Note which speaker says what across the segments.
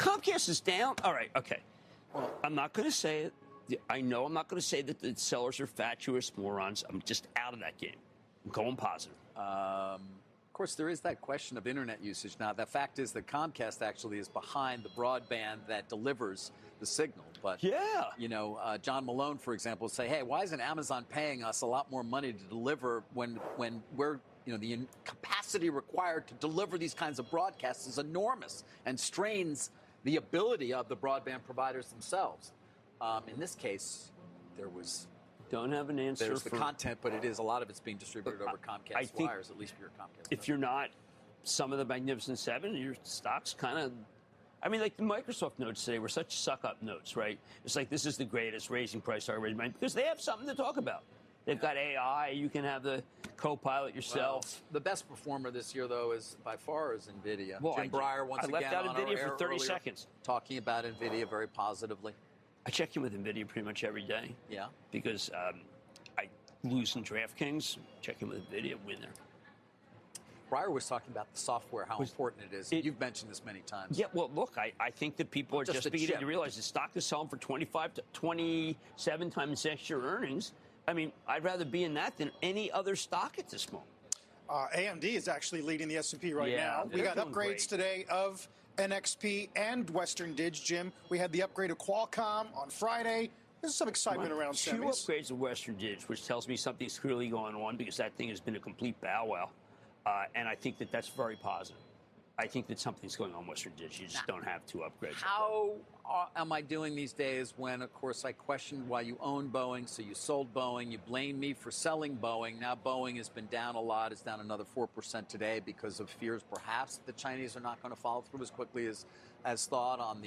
Speaker 1: Comcast is down. All right. Okay. Well, I'm not going to say it. I know I'm not going to say that the sellers are fatuous morons. I'm just out of that game. I'm going positive.
Speaker 2: Of course, there is that question of internet usage. Now, the fact is that Comcast actually is behind the broadband that delivers the signal. But,
Speaker 1: yeah,
Speaker 2: John Malone, for example, would say, hey, why isn't Amazon paying us a lot more money to deliver when we're, the capacity required to deliver these kinds of broadcasts is enormous and strains the ability of the broadband providers themselves. In this case,
Speaker 1: don't have an answer.
Speaker 2: There's the content, but a lot of it's being distributed over Comcast wires, at least for your Comcast.
Speaker 1: If you're not some of the Magnificent Seven, your stock's kind of, like the Microsoft notes today were such suck-up notes, right? It's like this is the greatest raising price target because they have something to talk about. They've got AI. You can have the co-pilot yourself.
Speaker 2: Well, the best performer this year, though, is by far NVIDIA.
Speaker 1: Well,
Speaker 2: Jim Breyer once again
Speaker 1: left out
Speaker 2: on
Speaker 1: NVIDIA
Speaker 2: our
Speaker 1: for 30
Speaker 2: earlier,
Speaker 1: seconds,
Speaker 2: talking about NVIDIA very positively.
Speaker 1: I check in with NVIDIA pretty much every day.
Speaker 2: Yeah,
Speaker 1: because I lose in DraftKings. Check in with NVIDIA, win there.
Speaker 2: Breyer was talking about the software, how important it is. You've mentioned this many times.
Speaker 1: Yeah, well, look, I think that people are just beginning to realize the stock is selling for 25 to 27 times next year earnings. I'd rather be in that than any other stock at this moment.
Speaker 3: AMD is actually leading the S&P right now. We got upgrades today of NXP and Western Dig, Jim. We had the upgrade of Qualcomm on Friday. There's some excitement around semis.
Speaker 1: 2 upgrades of Western Dig, which tells me something's clearly going on because that thing has been a complete bow wow. And I think that's very positive. I think that something's going on Western Dig. You just don't have 2 upgrades.
Speaker 2: How am I doing these days when, of course, I questioned why you own Boeing, so you sold Boeing. You blame me for selling Boeing. Now Boeing has been down a lot. It's down another 4% today because of fears perhaps that the Chinese are not going to follow through as quickly as thought on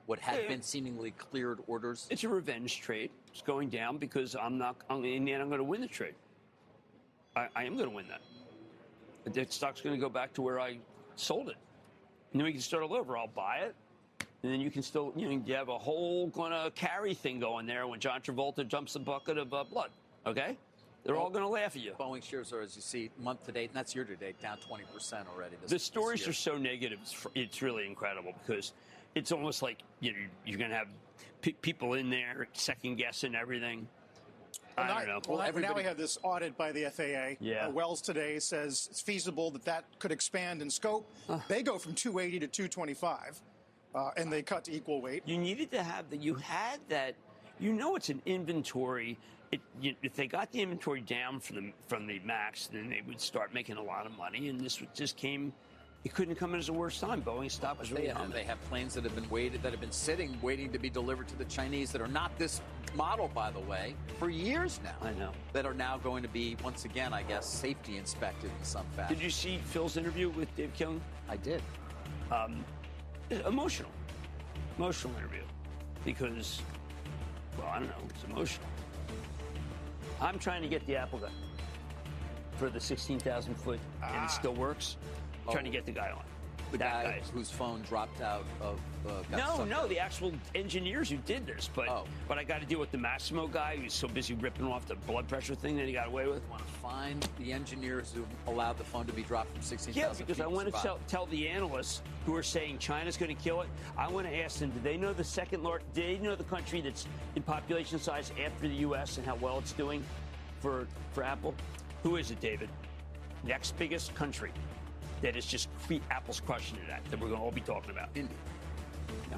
Speaker 2: what had been seemingly cleared orders.
Speaker 1: It's a revenge trade. It's going down because in the end, I'm going to win the trade. I am going to win that. The stock's going to go back to where I sold it. And then we can start all over. I'll buy it. And then you can still, you have a whole gonna carry thing going there when John Travolta jumps a bucket of blood. Okay? They're all going to laugh at you.
Speaker 2: Boeing shares are, as you see, month to date, and that's year to date, down 20% already.
Speaker 1: The stories are so negative. It's really incredible because it's almost like you're going to have people in there second guessing everything. I don't know.
Speaker 3: Well, now we have this audit by the FAA.
Speaker 1: Yeah.
Speaker 3: Wells today says it's feasible that could expand in scope. They go from 280 to 225, and they cut to equal weight.
Speaker 1: You needed to have that. You had that. It's an inventory. If they got the inventory down from the max, then they would start making a lot of money. And this just came. It couldn't come in as the worst time. Boeing stock was really humming.
Speaker 2: They have planes that have been sitting, waiting to be delivered to the Chinese that are not this model, by the way, for years now.
Speaker 1: I know.
Speaker 2: That are now going to be, once again, I guess, safety inspected in some fashion.
Speaker 1: Did you see Phil's interview with Dave Killen?
Speaker 2: I did.
Speaker 1: Emotional interview. Because, I don't know, it's emotional. I'm trying to get the Apple guy for the 16,000 foot, and it still works. Trying to get the guy on.
Speaker 2: The guy whose phone dropped out of...
Speaker 1: No, the actual engineers who did this. But I got to deal with the Massimo guy who's so busy ripping off the blood pressure thing that he got away with.
Speaker 2: I want to find the engineers who allowed the phone to be dropped from 16,000
Speaker 1: feet. Yeah, because I want to tell the analysts who are saying China's going to kill it. I want to ask them, do they know the country that's in population size after the U.S. and how well it's doing for Apple? Who is it, David? Next biggest country. That is just Apple's crushing it at, that we're going to all be talking about.
Speaker 2: India.
Speaker 1: No.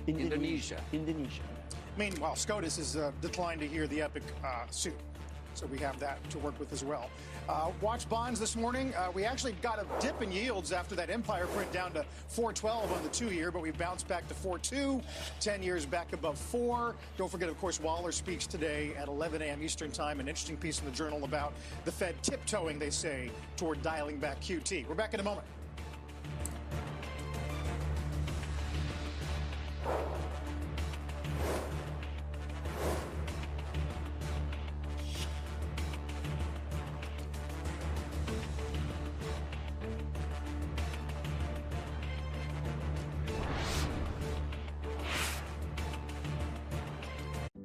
Speaker 2: Indonesia.
Speaker 3: Meanwhile, SCOTUS has declined to hear the Epic suit. So we have that to work with as well. Watch bonds this morning. We actually got a dip in yields after that Empire print down to 412 on the 2-year, but we bounced back to 4.2, 10 years back above 4. Don't forget, of course, Waller speaks today at 11 a.m. Eastern Time, an interesting piece in the Journal about the Fed tiptoeing, they say, toward dialing back QT. We're back in a moment.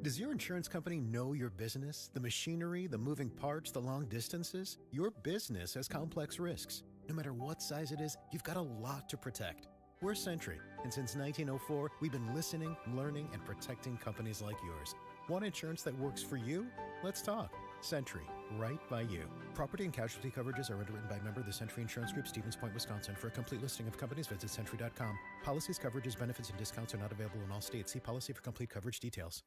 Speaker 4: Does your insurance company know your business? The machinery, the moving parts, the long distances? Your business has complex risks. No matter what size it is, you've got a lot to protect. We're Sentry, and since 1904, we've been listening, learning, and protecting companies like yours. Want insurance that works for you? Let's talk. Sentry, right by you. Property and casualty coverages are underwritten by member of the Sentry Insurance Group, Stevens Point, Wisconsin. For a complete listing of companies, visit Sentry.com. Policies, coverages, benefits, and discounts are not available in all states. See policy for complete coverage details.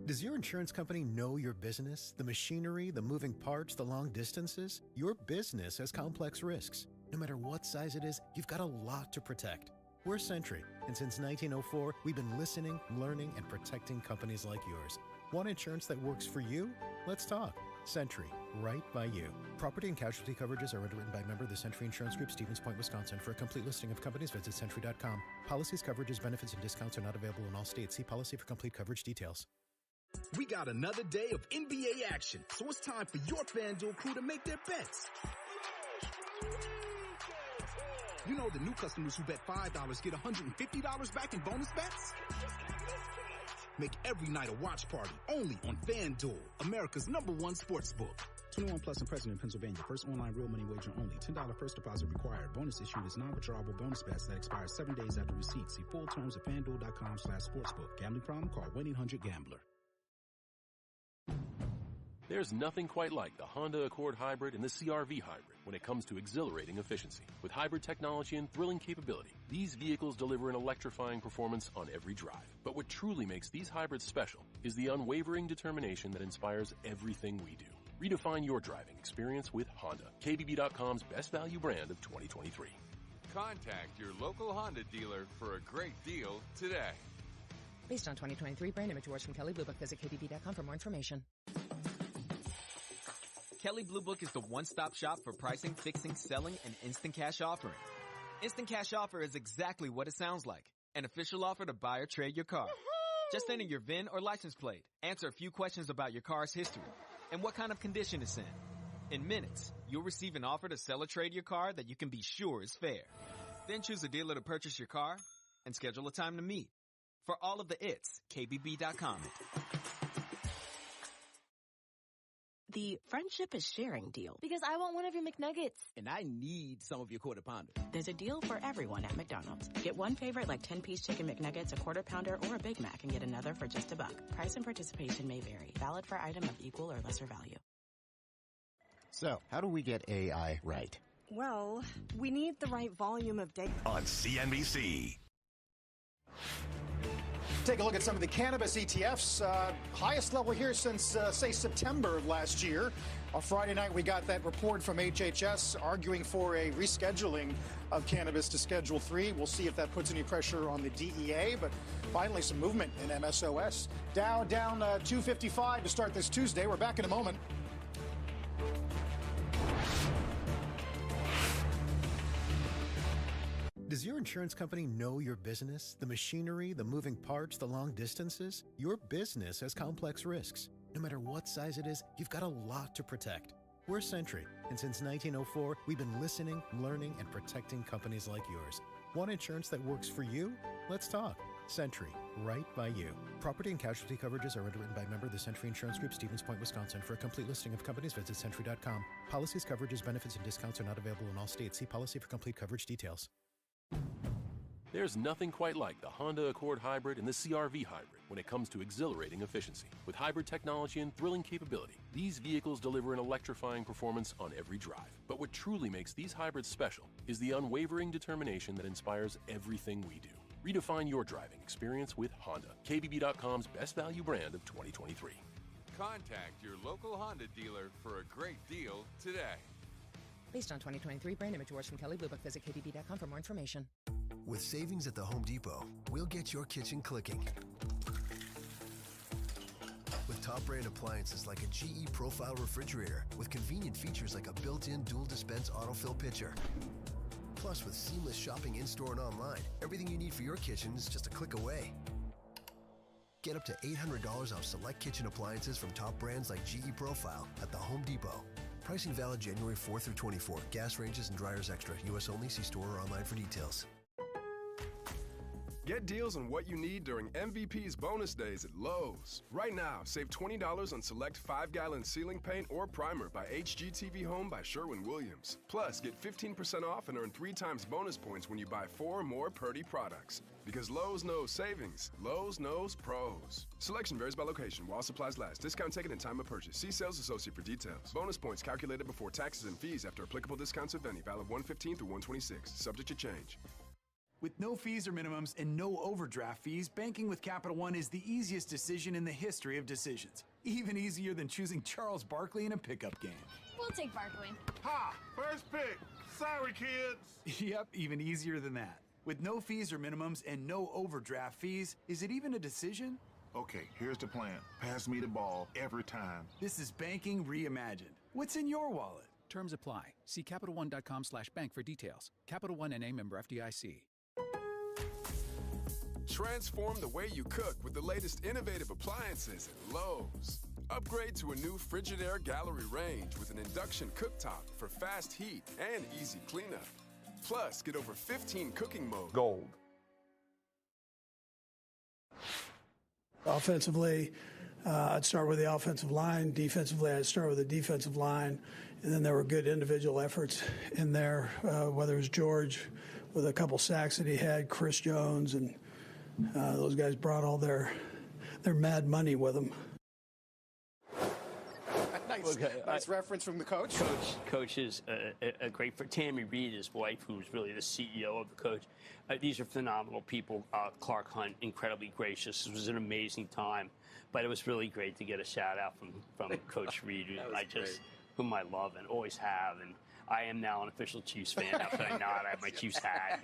Speaker 4: Does your insurance company know your business? The machinery, the moving parts, the long distances? Your business has complex risks. No matter what size it is, you've got a lot to protect. We're Sentry, and since 1904, we've been listening, learning, and protecting companies like yours. Want insurance that works for you? Let's talk. Sentry, right by you. Property and casualty coverages are underwritten by member of the Sentry Insurance Group, Stevens Point, Wisconsin. For a complete listing of companies, visit Sentry.com. Policies, coverages, benefits, and discounts are not available in all states. See policy for complete coverage details.
Speaker 5: We got another day of NBA action, so it's time for your FanDuel crew to make their bets. You know the new customers who bet $5 get $150 back in bonus bets? Make every night a watch party only on FanDuel, America's #1 sportsbook.
Speaker 6: 21 plus and present in Pennsylvania. First online real money wager only. $10 first deposit required. Bonus issued is non-withdrawable bonus bets that expire 7 days after receipt. See full terms at FanDuel.com/sportsbook. Gambling problem? Call 1-800-GAMBLER.
Speaker 7: There's nothing quite like the Honda Accord Hybrid and the CR-V Hybrid when it comes to exhilarating efficiency. With hybrid technology and thrilling capability, these vehicles deliver an electrifying performance on every drive. But what truly makes these hybrids special is the unwavering determination that inspires everything we do. Redefine your driving experience with Honda, KBB.com's best value brand of 2023.
Speaker 8: Contact your local Honda dealer for a great deal today.
Speaker 9: Based on 2023 brand image awards from Kelley Blue Book, visit KBB.com for more information.
Speaker 10: Kelley Blue Book is the one-stop shop for pricing, fixing, selling, and instant cash offering. Instant cash offer is exactly what it sounds like. An official offer to buy or trade your car. Just enter your VIN or license plate, answer a few questions about your car's history, and what kind of condition it's in. In minutes, you'll receive an offer to sell or trade your car that you can be sure is fair. Then choose a dealer to purchase your car and schedule a time to meet. For all of the it's, KBB.com.
Speaker 11: The friendship is sharing deal. Because I want one of your McNuggets.
Speaker 12: And I need some of your Quarter Pounder.
Speaker 11: There's a deal for everyone at McDonald's. Get one favorite like 10-piece chicken McNuggets, a Quarter Pounder, or a Big Mac, and get another for just $1. Price and participation may vary. Valid for item of equal or lesser value.
Speaker 13: So, how do we get AI right?
Speaker 14: Well, we need the right volume of data.
Speaker 15: On CNBC.
Speaker 3: Take a look at some of the cannabis ETFs. Highest level here since, say, September of last year. On Friday night, we got that report from HHS arguing for a rescheduling of cannabis to Schedule 3. We'll see if that puts any pressure on the DEA, but finally some movement in MSOS. Dow down 255 to start this Tuesday. We're back in a moment.
Speaker 4: Does your insurance company know your business? The machinery, the moving parts, the long distances? Your business has complex risks. No matter what size it is, you've got a lot to protect. We're Sentry, and since 1904, we've been listening, learning, and protecting companies like yours. Want insurance that works for you? Let's talk. Sentry, right by you. Property and casualty coverages are underwritten by member of the Sentry Insurance Group, Stevens Point, Wisconsin. For a complete listing of companies, visit Sentry.com. Policies, coverages, benefits, and discounts are not available in all states. See policy for complete coverage details.
Speaker 7: There's nothing quite like the Honda Accord Hybrid and the CR-V Hybrid when it comes to exhilarating efficiency. With hybrid technology and thrilling capability, these vehicles deliver an electrifying performance on every drive. But what truly makes these hybrids special is the unwavering determination that inspires everything we do. Redefine your driving experience with Honda, KBB.com's best value brand of 2023.
Speaker 8: Contact your local Honda dealer for a great deal today.
Speaker 9: Based on 2023 brand image awards from Kelley Blue Book, visit KBB.com for more information.
Speaker 16: With savings at the Home Depot, we'll get your kitchen clicking. With top brand appliances like a GE Profile refrigerator with convenient features like a built-in dual dispense autofill pitcher. Plus, with seamless shopping in-store and online, everything you need for your kitchen is just a click away. Get up to $800 off select kitchen appliances from top brands like GE Profile at the Home Depot. Pricing valid January 4 through 24. Gas ranges and dryers extra. U.S. only. See store or online for details.
Speaker 15: Get deals on what you need during MVP's bonus days at Lowe's. Right now, save $20 on select 5-gallon ceiling paint or primer by HGTV Home by Sherwin-Williams. Plus, get 15% off and earn 3 times bonus points when you buy 4 or more Purdy products. Because Lowe's knows savings, Lowe's knows pros. Selection varies by location while supplies last. Discount taken in time of purchase. See sales associate for details. Bonus points calculated before taxes and fees after applicable discounts if any. Valid 1/15 through 1/26. Subject to change.
Speaker 17: With no fees or minimums and no overdraft fees, banking with Capital One is the easiest decision in the history of decisions. Even easier than choosing Charles Barkley in a pickup game.
Speaker 18: We'll take Barkley.
Speaker 19: Ha! First pick. Sorry, kids.
Speaker 17: Yep, even easier than that. With no fees or minimums and no overdraft fees, is it even a decision?
Speaker 19: Okay, here's the plan. Pass me the ball every time.
Speaker 17: This is banking reimagined. What's in your wallet?
Speaker 20: Terms apply. See CapitalOne.com/bank for details. Capital One NA, member FDIC.
Speaker 15: Transform the way you cook with the latest innovative appliances at Lowe's. Upgrade to a new Frigidaire Gallery range with an induction cooktop for fast heat and easy cleanup. Plus, get over 15 cooking modes.
Speaker 21: Gold.
Speaker 22: Offensively, I'd start with the offensive line. Defensively, I'd start with the defensive line. And then there were good individual efforts in there, whether it was George with a couple sacks that he had, Chris Jones, and those guys brought all their mad money with them.
Speaker 3: Nice reference from the coach.
Speaker 1: Coach is a great for Tammy Reed, his wife, who's really the CEO of the coach. These are phenomenal people. Clark Hunt, incredibly gracious. It was an amazing time, but it was really great to get a shout out from Coach Reed, whom I love and always have. And I am now an official Chiefs fan. How could I not? I have my Chiefs hat.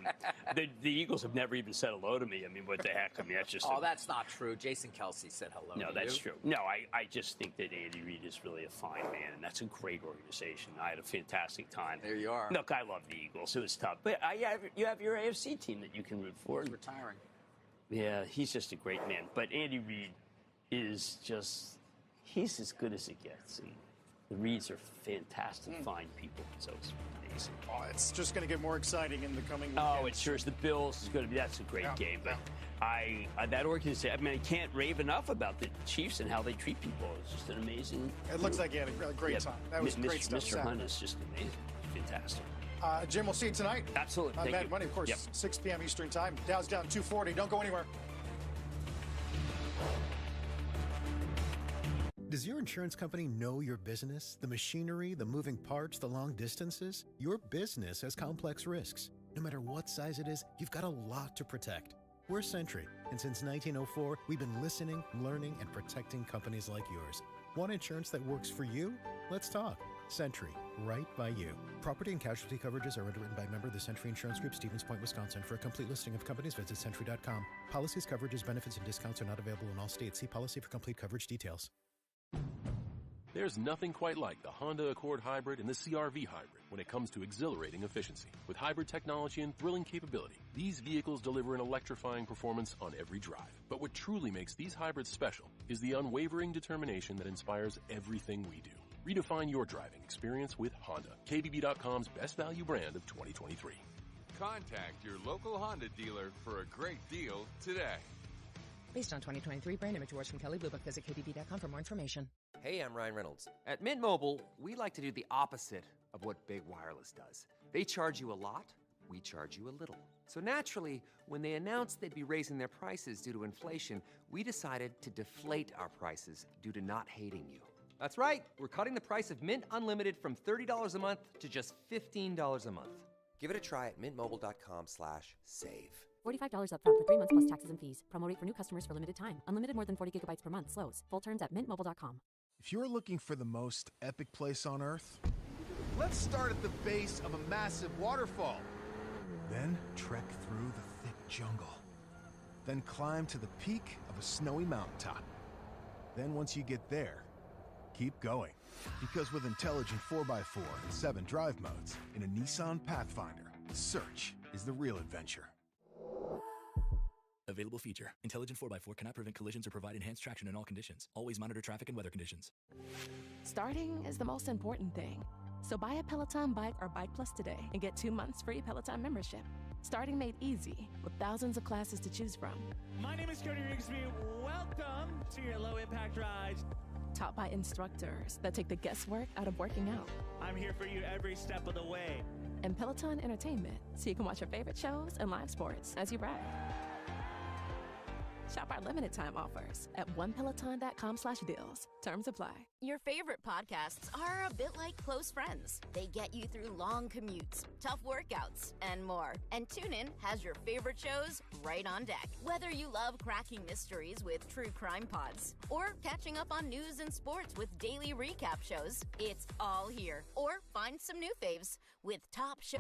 Speaker 1: And the Eagles have never even said hello to me. I mean, what the heck? I mean, that's just...
Speaker 2: that's not true. Jason Kelsey said hello to you.
Speaker 1: No, that's true. No, I just think that Andy Reid is really a fine man, and that's a great organization. I had a fantastic time.
Speaker 2: There you are.
Speaker 1: Look, I love the Eagles. It was tough. But you have your AFC team that you can root for.
Speaker 2: He's retiring.
Speaker 1: Yeah, he's just a great man. But Andy Reid is just... He's as good as it gets. And the Reeds are fantastic, fine people. So it's amazing.
Speaker 3: Oh, it's just going to get more exciting in the coming weekends.
Speaker 1: Oh, it sure is. The Bills is going to be. That's a great game. But that organization. I mean, I can't rave enough about the Chiefs and how they treat people. It's just an amazing.
Speaker 3: It looks like you had a great time. That was great stuff.
Speaker 1: Mr. Hunt is just amazing. Fantastic.
Speaker 3: Jim, we'll see you tonight.
Speaker 1: Absolutely.
Speaker 3: On
Speaker 1: Thank
Speaker 3: Mad
Speaker 1: you.
Speaker 3: Money, of course, 6 p.m. Eastern Time. Dow's down 240. Don't go anywhere.
Speaker 4: Does your insurance company know your business? The machinery, the moving parts, the long distances? Your business has complex risks. No matter what size it is, you've got a lot to protect. We're Sentry, and since 1904, we've been listening, learning, and protecting companies like yours. Want insurance that works for you? Let's talk. Sentry, right by you. Property and casualty coverages are underwritten by a member of the Sentry Insurance Group, Stevens Point, Wisconsin. For a complete listing of companies, visit Sentry.com. Policies, coverages, benefits, and discounts are not available in all states. See policy for complete coverage details.
Speaker 7: There's nothing quite like the Honda Accord Hybrid and the CR-V Hybrid when it comes to exhilarating efficiency. With hybrid technology and thrilling capability, these vehicles deliver an electrifying performance on every drive. But what truly makes these hybrids special is the unwavering determination that inspires everything we do. Redefine your driving experience with Honda, KBB.com's best value brand of 2023.
Speaker 8: Contact your local Honda dealer for a great deal today.
Speaker 9: Based on 2023 brand image awards from Kelly Blue Book, visit KBB.com for more information.
Speaker 23: Hey, I'm Ryan Reynolds. At Mint Mobile, we like to do the opposite of what Big Wireless does. They charge you a lot, we charge you a little. So naturally, when they announced they'd be raising their prices due to inflation, we decided to deflate our prices due to not hating you. That's right. We're cutting the price of Mint Unlimited from $30 a month to just $15 a month. Give it a try at mintmobile.com/save.
Speaker 24: $45 up front for 3 months plus taxes and fees. Promo rate for new customers for limited time. Unlimited more than 40 gigabytes per month. Slows full terms at mintmobile.com.
Speaker 25: If you're looking for the most epic place on Earth, let's start at the base of a massive waterfall. Then trek through the thick jungle. Then climb to the peak of a snowy mountaintop. Then once you get there, keep going. Because with intelligent 4x4 and 7 drive modes in a Nissan Pathfinder, search is the real adventure.
Speaker 26: Available feature. Intelligent 4x4 cannot prevent collisions or provide enhanced traction in all conditions. Always monitor traffic and weather conditions.
Speaker 27: Starting is the most important thing.
Speaker 5: So buy a Peloton bike or Bike Plus today and get 2 months free Peloton membership. Starting made easy with thousands of classes to choose from.
Speaker 6: My name is Cody Rigsby. Welcome to your low impact ride.
Speaker 5: Taught by instructors that take the guesswork out of working out.
Speaker 6: I'm here for you every step of the way.
Speaker 5: And Peloton Entertainment, so you can watch your favorite shows and live sports as you ride. Shop our limited time offers at onepeloton.com/deals. Terms apply.
Speaker 10: Your favorite podcasts are a bit like close friends. They get you through long commutes, tough workouts, and more. And TuneIn has your favorite shows right on deck. Whether you love cracking mysteries with true crime pods or catching up on news and sports with daily recap shows, it's all here. Or find some new faves with top show.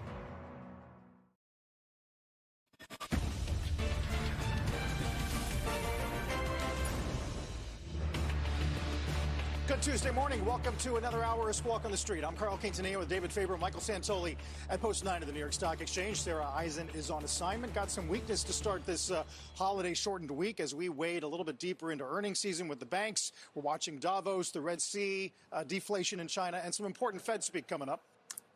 Speaker 3: Good Tuesday morning. Welcome to another hour of Squawk on the Street. I'm Carl Quintanilla with David Faber, Michael Santoli at Post 9 of the New York Stock Exchange. Sarah Eisen is on assignment. Got some weakness to start this holiday shortened week as we wade a little bit deeper into earnings season with the banks. We're watching Davos, the Red Sea, deflation in China, and some important Fed speak coming up.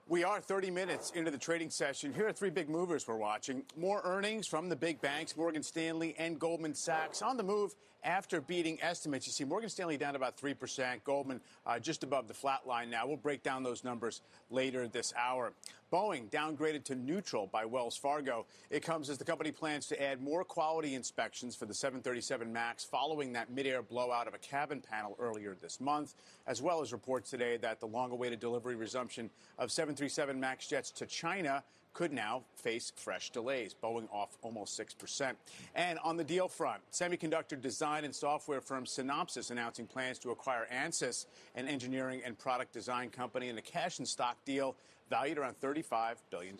Speaker 12: We are 30 minutes into the trading session. Here are three big movers we're watching. More earnings from the big banks, Morgan Stanley and Goldman Sachs, on the move after beating estimates. You see Morgan Stanley down about 3%, Goldman just above the flat line now. We'll break down those numbers later this hour. Boeing downgraded to neutral by Wells Fargo. It comes as the company plans to add more quality inspections for the 737 MAX following that mid-air blowout of a cabin panel earlier this month, as well as reports today that the long-awaited delivery resumption of 737 MAX jets to China could now face fresh delays. Boeing off almost 6%. And on the deal front, semiconductor design and software firm Synopsys announcing plans to acquire Ansys, an engineering and product design company, in a cash and stock deal valued around $35 billion.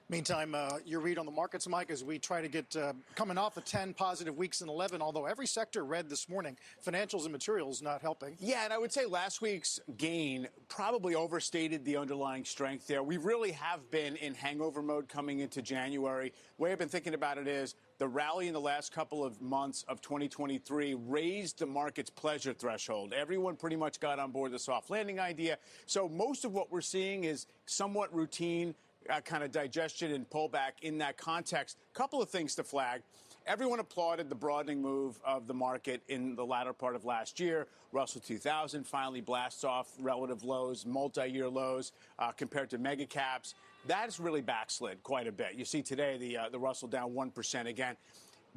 Speaker 3: Meantime, your read on the markets, Mike, as we try to get coming off of 10 positive weeks in 11, although every sector read this morning. Financials and materials not helping.
Speaker 12: Yeah, and I would say last week's gain probably overstated the underlying strength there. We really have been in hangover mode coming into January. The way I've been thinking about it is the rally in the last couple of months of 2023 raised the market's pleasure threshold. Everyone pretty much got on board the soft landing idea. So most of what we're seeing is somewhat routine, kind of digestion and pullback in that context. Couple of things to flag. Everyone applauded the broadening move of the market in the latter part of last year. Russell 2000 finally blasts off relative lows, multi-year lows compared to mega caps. That's really backslid quite a bit. You see today the Russell down 1% again.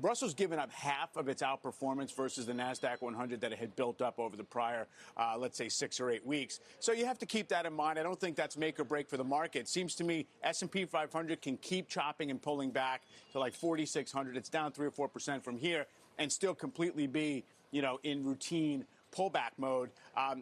Speaker 12: Russell's given up half of its outperformance versus the Nasdaq 100 that it had built up over the prior, let's say, 6 or 8 weeks. So you have to keep that in mind. I don't think that's make or break for the market. Seems to me S&P 500 can keep chopping and pulling back to like 4,600. It's down 3 or 4% from here and still completely be, in routine pullback mode.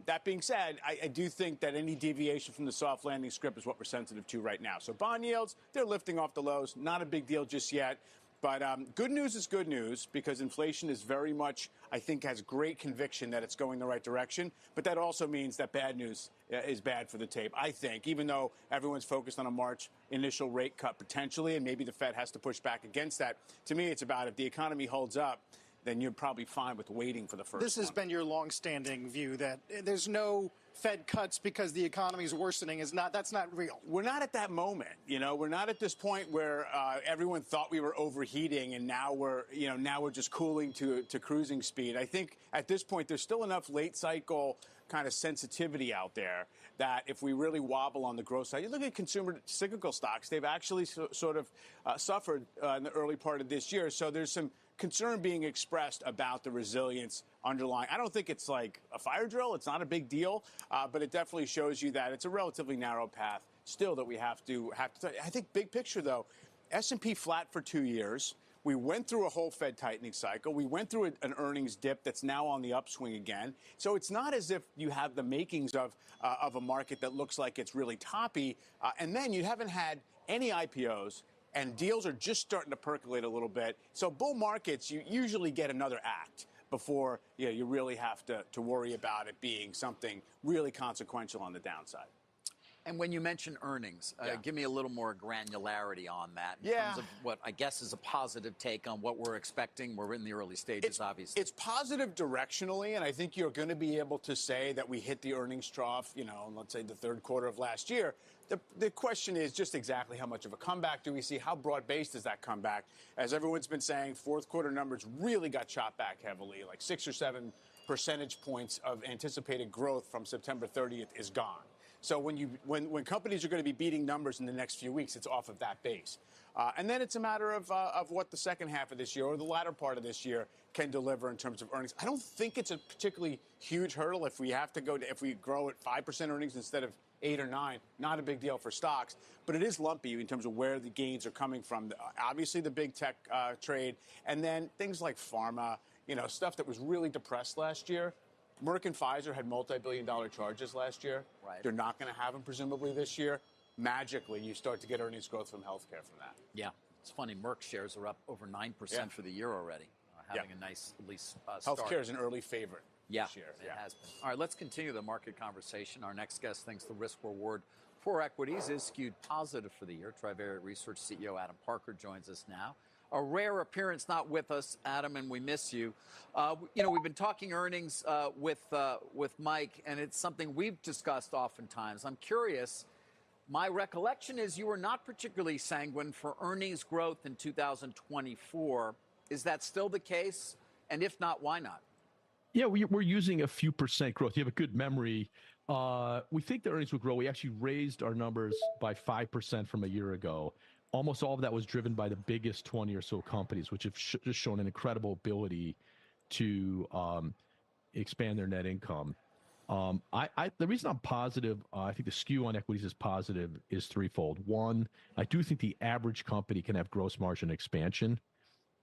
Speaker 12: That being said, I do think that any deviation from the soft landing script is what we're sensitive to right now. So bond yields, they're lifting off the lows. Not a big deal just yet. But good news is good news because inflation is very much, I think, has great conviction that it's going the right direction. But that also means that bad news is bad for the tape, I think, even though everyone's focused on a March initial rate cut potentially, and maybe the Fed has to push back against that. To me, it's about if the economy holds up, then you're probably fine with waiting for the first
Speaker 3: This has been your longstanding view that there's no Fed cuts because the economy is worsening. That's not real.
Speaker 12: We're not at that moment. We're not at this point where everyone thought we were overheating and now we're just cooling to cruising speed. I think at this point there's still enough late cycle kind of sensitivity out there that if we really wobble on the growth side, you look at consumer cyclical stocks, they've actually sort of suffered in the early part of this year. So there's some concern being expressed about the resilience underlying. I don't think it's like a fire drill. It's not a big deal, but it definitely shows you that it's a relatively narrow path still that we have to. I think big picture, though, S&P flat for 2 years. We went through a whole Fed tightening cycle. We went through an earnings dip that's now on the upswing again. So it's not as if you have the makings of a market that looks like it's really toppy. And then you haven't had any IPOs. And deals are just starting to percolate a little bit. So bull markets, you usually get another act before you really have to worry about it being something really consequential on the downside.
Speaker 2: And when you mention earnings, give me a little more granularity on that in terms of what I guess is a positive take on what we're expecting. We're in the early stages, obviously.
Speaker 12: It's positive directionally, and I think you're going to be able to say that we hit the earnings trough, in, let's say the third quarter of last year. The question is just exactly how much of a comeback do we see? How broad-based is that comeback? As everyone's been saying, fourth quarter numbers really got chopped back heavily, like 6 or 7 percentage points of anticipated growth from September 30th is gone. So when companies are going to be beating numbers in the next few weeks, it's off of that base. And then it's a matter of what the second half of this year or the latter part of this year can deliver in terms of earnings. I don't think it's a particularly huge hurdle if we grow at 5% earnings instead of 8 or 9. Not a big deal for stocks, but it is lumpy in terms of where the gains are coming from. Obviously, the big tech trade, and then things like pharma, stuff that was really depressed last year. Merck and Pfizer had multi-billion-dollar charges last year.
Speaker 2: Right.
Speaker 12: They're not going to have them, presumably, this year. Magically, you start to get earnings growth from healthcare from that.
Speaker 2: Yeah. It's funny. Merck shares are up over 9% for the year already, having a nice, at least, start.
Speaker 12: Healthcare is an early favorite this year.
Speaker 2: It has been. All right, let's continue the market conversation. Our next guest thinks the risk-reward for equities is skewed positive for the year. Trivariate Research CEO Adam Parker joins us now. A rare appearance, not with us, Adam, and we miss you. We've been talking earnings with Mike, and it's something we've discussed oftentimes. I'm curious. My recollection is you were not particularly sanguine for earnings growth in 2024. Is that still the case? And if not, why not?
Speaker 11: Yeah, we're using a few percent growth. You have a good memory. We think the earnings will grow. We actually raised our numbers by 5% from a year ago. Almost all of that was driven by the biggest 20 or so companies, which have just shown an incredible ability to expand their net income. The reason I'm positive, I think the skew on equities is positive, is threefold. One, I do think the average company can have gross margin expansion.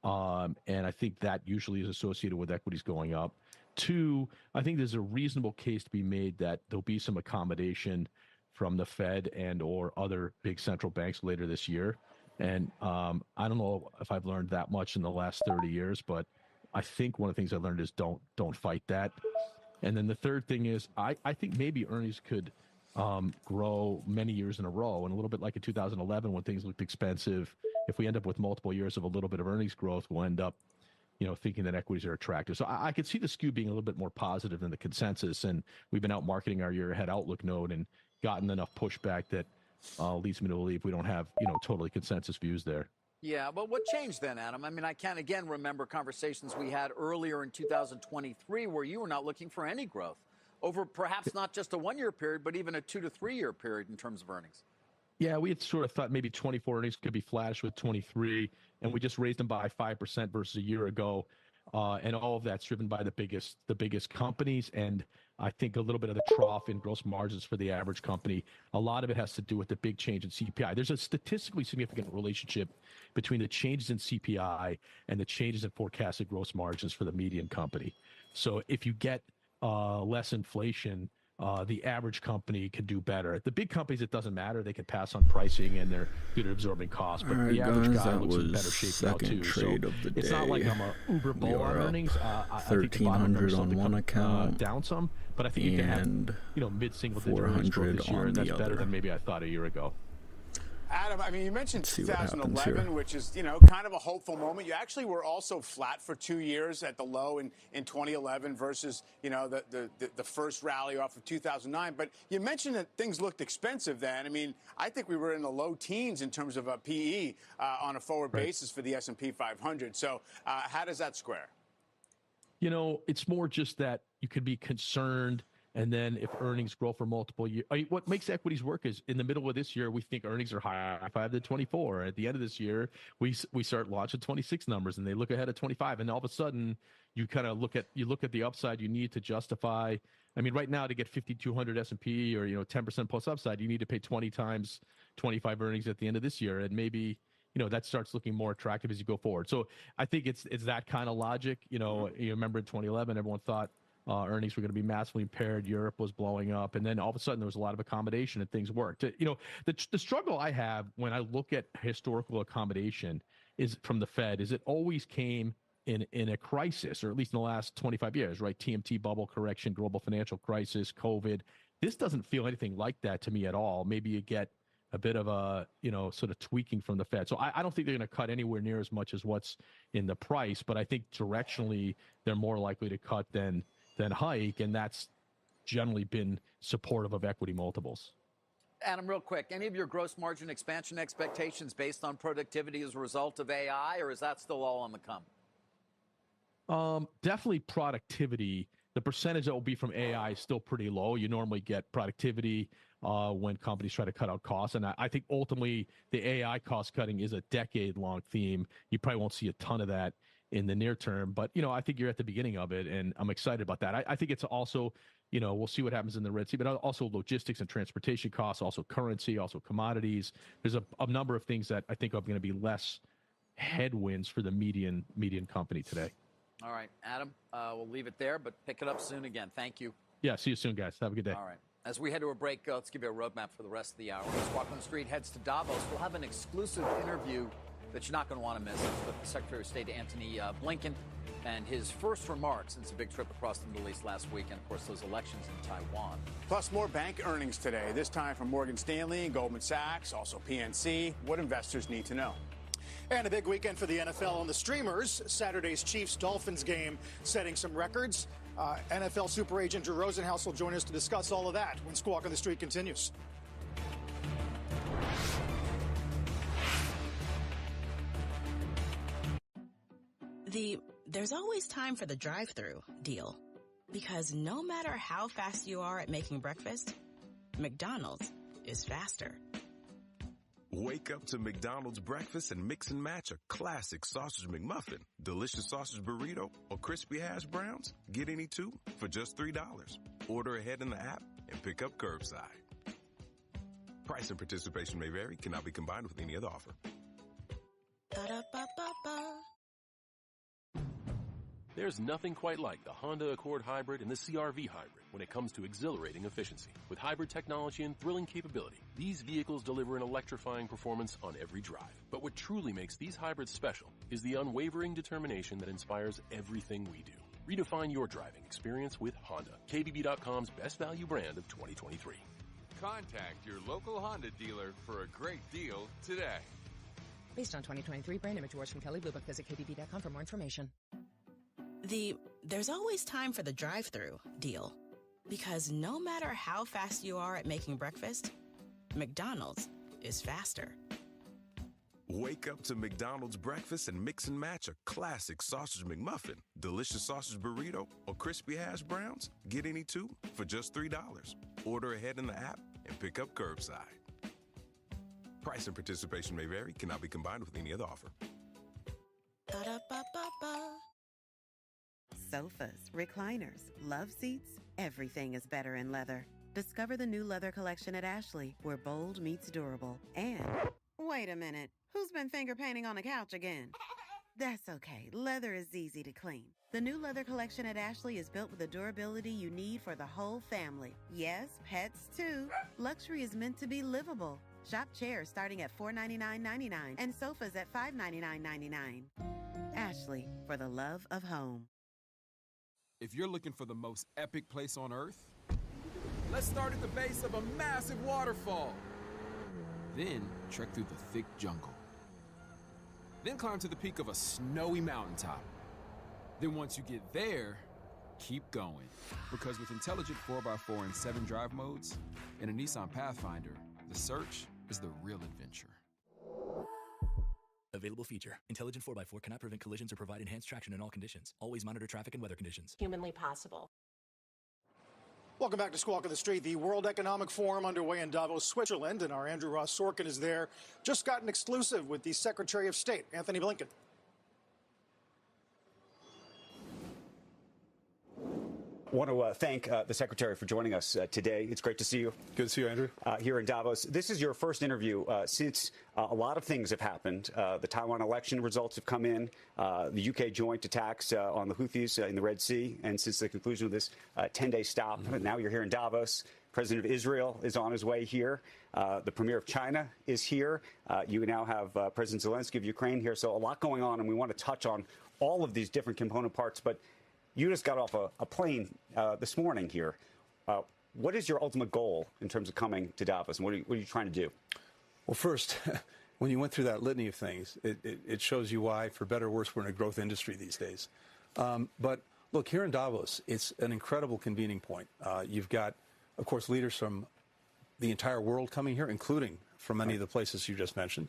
Speaker 11: And I think that usually is associated with equities going up. Two, I think there's a reasonable case to be made that there'll be some accommodation from the Fed and or other big central banks later this year. And I don't know if I've learned that much in the last 30 years, but I think one of the things I learned is don't fight that. And then the third thing is I think maybe earnings could grow many years in a row. And a little bit like in 2011 when things looked expensive, if we end up with multiple years of a little bit of earnings growth, we'll end up thinking that equities are attractive. So I could see the skew being a little bit more positive than the consensus. And we've been out marketing our year ahead outlook note and gotten enough pushback that leads me to believe we don't have, totally consensus views there.
Speaker 2: Yeah, but what changed then, Adam? I mean, I can't again remember conversations we had earlier in 2023 where you were not looking for any growth over perhaps not just a 1-year period, but even a 2 to 3 year period in terms of earnings.
Speaker 11: Yeah, we had sort of thought maybe 24 earnings could be flattish with 23, and we just raised them by 5% versus a year ago. And all of that's driven by the biggest companies, and I think a little bit of the trough in gross margins for the average company. A lot of it has to do with the big change in CPI. There's a statistically significant relationship between the changes in CPI and the changes in forecasted gross margins for the median company. So if you get less inflation, the average company can do better. The big companies, it doesn't matter. They can pass on pricing and they're good at absorbing costs. But the average guy looks in better shape now too. So it's not like I'm a uber bull on earnings. I think the bottom numbers on one account down some, but I think you can have mid-single digit earnings growth this year, and that's better than maybe I thought a year ago.
Speaker 12: Adam, I mean, you mentioned 2011, which is, kind of a hopeful moment. You actually were also flat for 2 years at the low in 2011 versus, the first rally off of 2009. But you mentioned that things looked expensive then. I mean, I think we were in the low teens in terms of a PE on a forward basis for the S&P 500. So how does that square?
Speaker 11: It's more just that you could be concerned. And then if earnings grow for multiple years, what makes equities work is in the middle of this year, we think earnings are high 5 to 24. At the end of this year, we start launching 26 numbers and they look ahead at 25. And all of a sudden you kind of look at the upside you need to justify. I mean, right now to get 5,200 S&P or, 10% plus upside, you need to pay 20 times 25 earnings at the end of this year. And maybe, that starts looking more attractive as you go forward. So I think it's that kind of logic. You remember in 2011, everyone thought, earnings were going to be massively impaired. Europe was blowing up. And then all of a sudden there was a lot of accommodation and things worked. The struggle I have when I look at historical accommodation is from the Fed is it always came in a crisis, or at least in the last 25 years, right? TMT bubble correction, global financial crisis, COVID. This doesn't feel anything like that to me at all. Maybe you get a bit of a, sort of tweaking from the Fed. So I don't think they're going to cut anywhere near as much as what's in the price, but I think directionally they're more likely to cut than hike, and that's generally been supportive of equity multiples.
Speaker 2: Adam, real quick, any of your gross margin expansion expectations based on productivity as a result of AI, or is that still all on the come?
Speaker 11: Definitely productivity. The percentage that will be from AI is still pretty low. You normally get productivity when companies try to cut out costs. And I think ultimately the AI cost cutting is a decade-long theme. You probably won't see a ton of that in the near term. But, I think you're at the beginning of it, and I'm excited about that. I think it's also, we'll see what happens in the Red Sea, but also logistics and transportation costs, also currency, also commodities. There's a number of things that I think are going to be less headwinds for the median company today.
Speaker 2: All right, Adam, we'll leave it there, but pick it up soon again. Thank you.
Speaker 11: Yeah, see you soon, guys. Have a good day.
Speaker 2: All right. As we head to a break, let's give you a roadmap for the rest of the hour. Let's Walk on the Street heads to Davos. We'll have an exclusive interview that you're not going to want to miss with the Secretary of State, Antony Blinken, and his first remarks since a big trip across the Middle East last week, and, of course, those elections in Taiwan.
Speaker 12: Plus, more bank earnings today, this time from Morgan Stanley and Goldman Sachs, also PNC. What investors need to know.
Speaker 3: And a big weekend for the NFL on the streamers. Saturday's Chiefs-Dolphins game setting some records. NFL super agent Drew Rosenhaus will join us to discuss all of that when Squawk on the Street continues.
Speaker 13: There's always time for the drive-thru deal. Because no matter how fast you are at making breakfast, McDonald's is faster.
Speaker 15: Wake up to McDonald's breakfast and mix and match a classic sausage McMuffin, delicious sausage burrito, or crispy hash browns. Get any two for just $3. Order ahead in the app and pick up curbside. Price and participation may vary, cannot be combined with any other offer.
Speaker 13: Ba-da-ba-ba-ba.
Speaker 7: There's nothing quite like the Honda Accord Hybrid and the CR-V Hybrid when it comes to exhilarating efficiency. With hybrid technology and thrilling capability, these vehicles deliver an electrifying performance on every drive. But what truly makes these hybrids special is the unwavering determination that inspires everything we do. Redefine your driving experience with Honda, KBB.com's best value brand of 2023.
Speaker 8: Contact your local Honda dealer for a great deal today.
Speaker 9: Based on 2023 brand image awards from Kelley Blue Book, visit KBB.com for more information.
Speaker 13: There's always time for the drive-thru deal. Because no matter how fast you are at making breakfast, McDonald's is faster.
Speaker 15: Wake up to McDonald's breakfast and mix and match a classic sausage McMuffin, delicious sausage burrito, or crispy hash browns. Get any two for just $3. Order ahead in the app and pick up curbside. Price and participation may vary, cannot be combined with any other offer.
Speaker 13: Ba-da-ba-ba-ba.
Speaker 14: Sofas, recliners, love seats, everything is better in leather. Discover the new leather collection at Ashley, where bold meets durable. And, wait a minute, who's been finger painting on the couch again? That's okay, leather is easy to clean. The new leather collection at Ashley is built with the durability you need for the whole family. Yes, pets too. Luxury is meant to be livable. Shop chairs starting at $499.99 and sofas at $599.99. Ashley, for the love of home.
Speaker 16: If you're looking for the most epic place on Earth, let's start at the base of a massive waterfall. Then trek through the thick jungle. Then climb to the peak of a snowy mountaintop. Then once you get there, keep going. Because with intelligent 4x4 and 7 drive modes and a Nissan Pathfinder, the search is the real adventure.
Speaker 26: Available feature. Intelligent 4x4 cannot prevent collisions or provide enhanced traction in all conditions. Always monitor traffic and weather conditions.
Speaker 13: Humanly possible.
Speaker 3: Welcome back to Squawk on the Street. The World Economic Forum underway in Davos, Switzerland, and our Andrew Ross Sorkin is there. Just got an exclusive with the Secretary of State, Antony Blinken.
Speaker 18: I want to thank the Secretary for joining us today. It's great to see you.
Speaker 19: Good to see you, Andrew.
Speaker 18: Here in Davos. This is your first interview since a lot of things have happened. The Taiwan election results have come in, the UK joint attacks on the Houthis in the Red Sea, and since the conclusion of this 10-day stop, now you're here in Davos. President of Israel is on his way here. The Premier of China is here. You now have President Zelensky of Ukraine here. So a lot going on, and we want to touch on all of these different component parts. But you just got off a plane this morning here. what is your ultimate goal in terms of coming to Davos, and what are you trying to do?
Speaker 1: Well, first, when you went through that litany of things, it shows you why, for better or worse, we're in a growth industry these days. But look, here in Davos, it's an incredible convening point. You've got, of course, leaders from the entire world coming here, including from many of the places you just mentioned.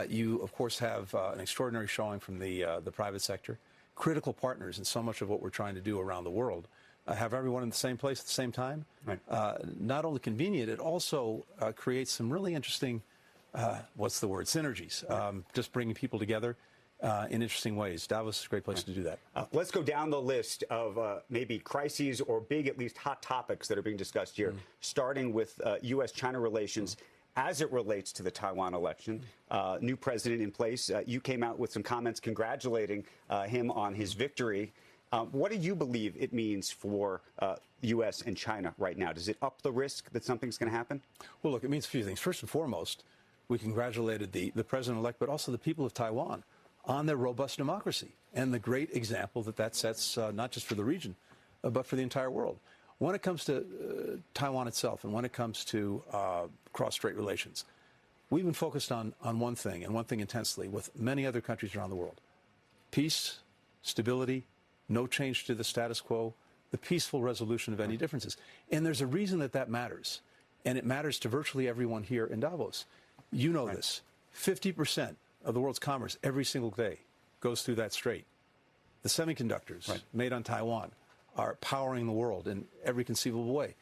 Speaker 1: You, of course, have an extraordinary showing from the private sector, critical partners in so much of what we're trying to do around the world. Have everyone in the same place at the same time. Right. Not only convenient, it also creates some really interesting, what's the word, synergies, just bringing people together in interesting ways. Davos is a great place to do that.
Speaker 18: Let's go down the list of maybe crises or big, at least hot topics that are being discussed here, starting with U.S.-China relations. As it relates to the Taiwan election, new president in place, you came out with some comments congratulating him on his victory. What do you believe it means for the U.S. and China right now? Does it up the risk that something's going to happen?
Speaker 1: Well, look, it means a few things. First and foremost, we congratulated the president-elect, but also the people of Taiwan on their robust democracy and the great example that sets not just for the region, but for the entire world. When it comes to Taiwan itself and when it comes to cross-strait relations, we've been focused on one thing, and one thing intensely, with many other countries around the world. Peace, stability, no change to the status quo, the peaceful resolution of any differences. And there's a reason that matters, and it matters to virtually everyone here in Davos. You know this. 50% of the world's commerce every single day goes through that strait. The semiconductors made on Taiwan are powering the world in every conceivable way.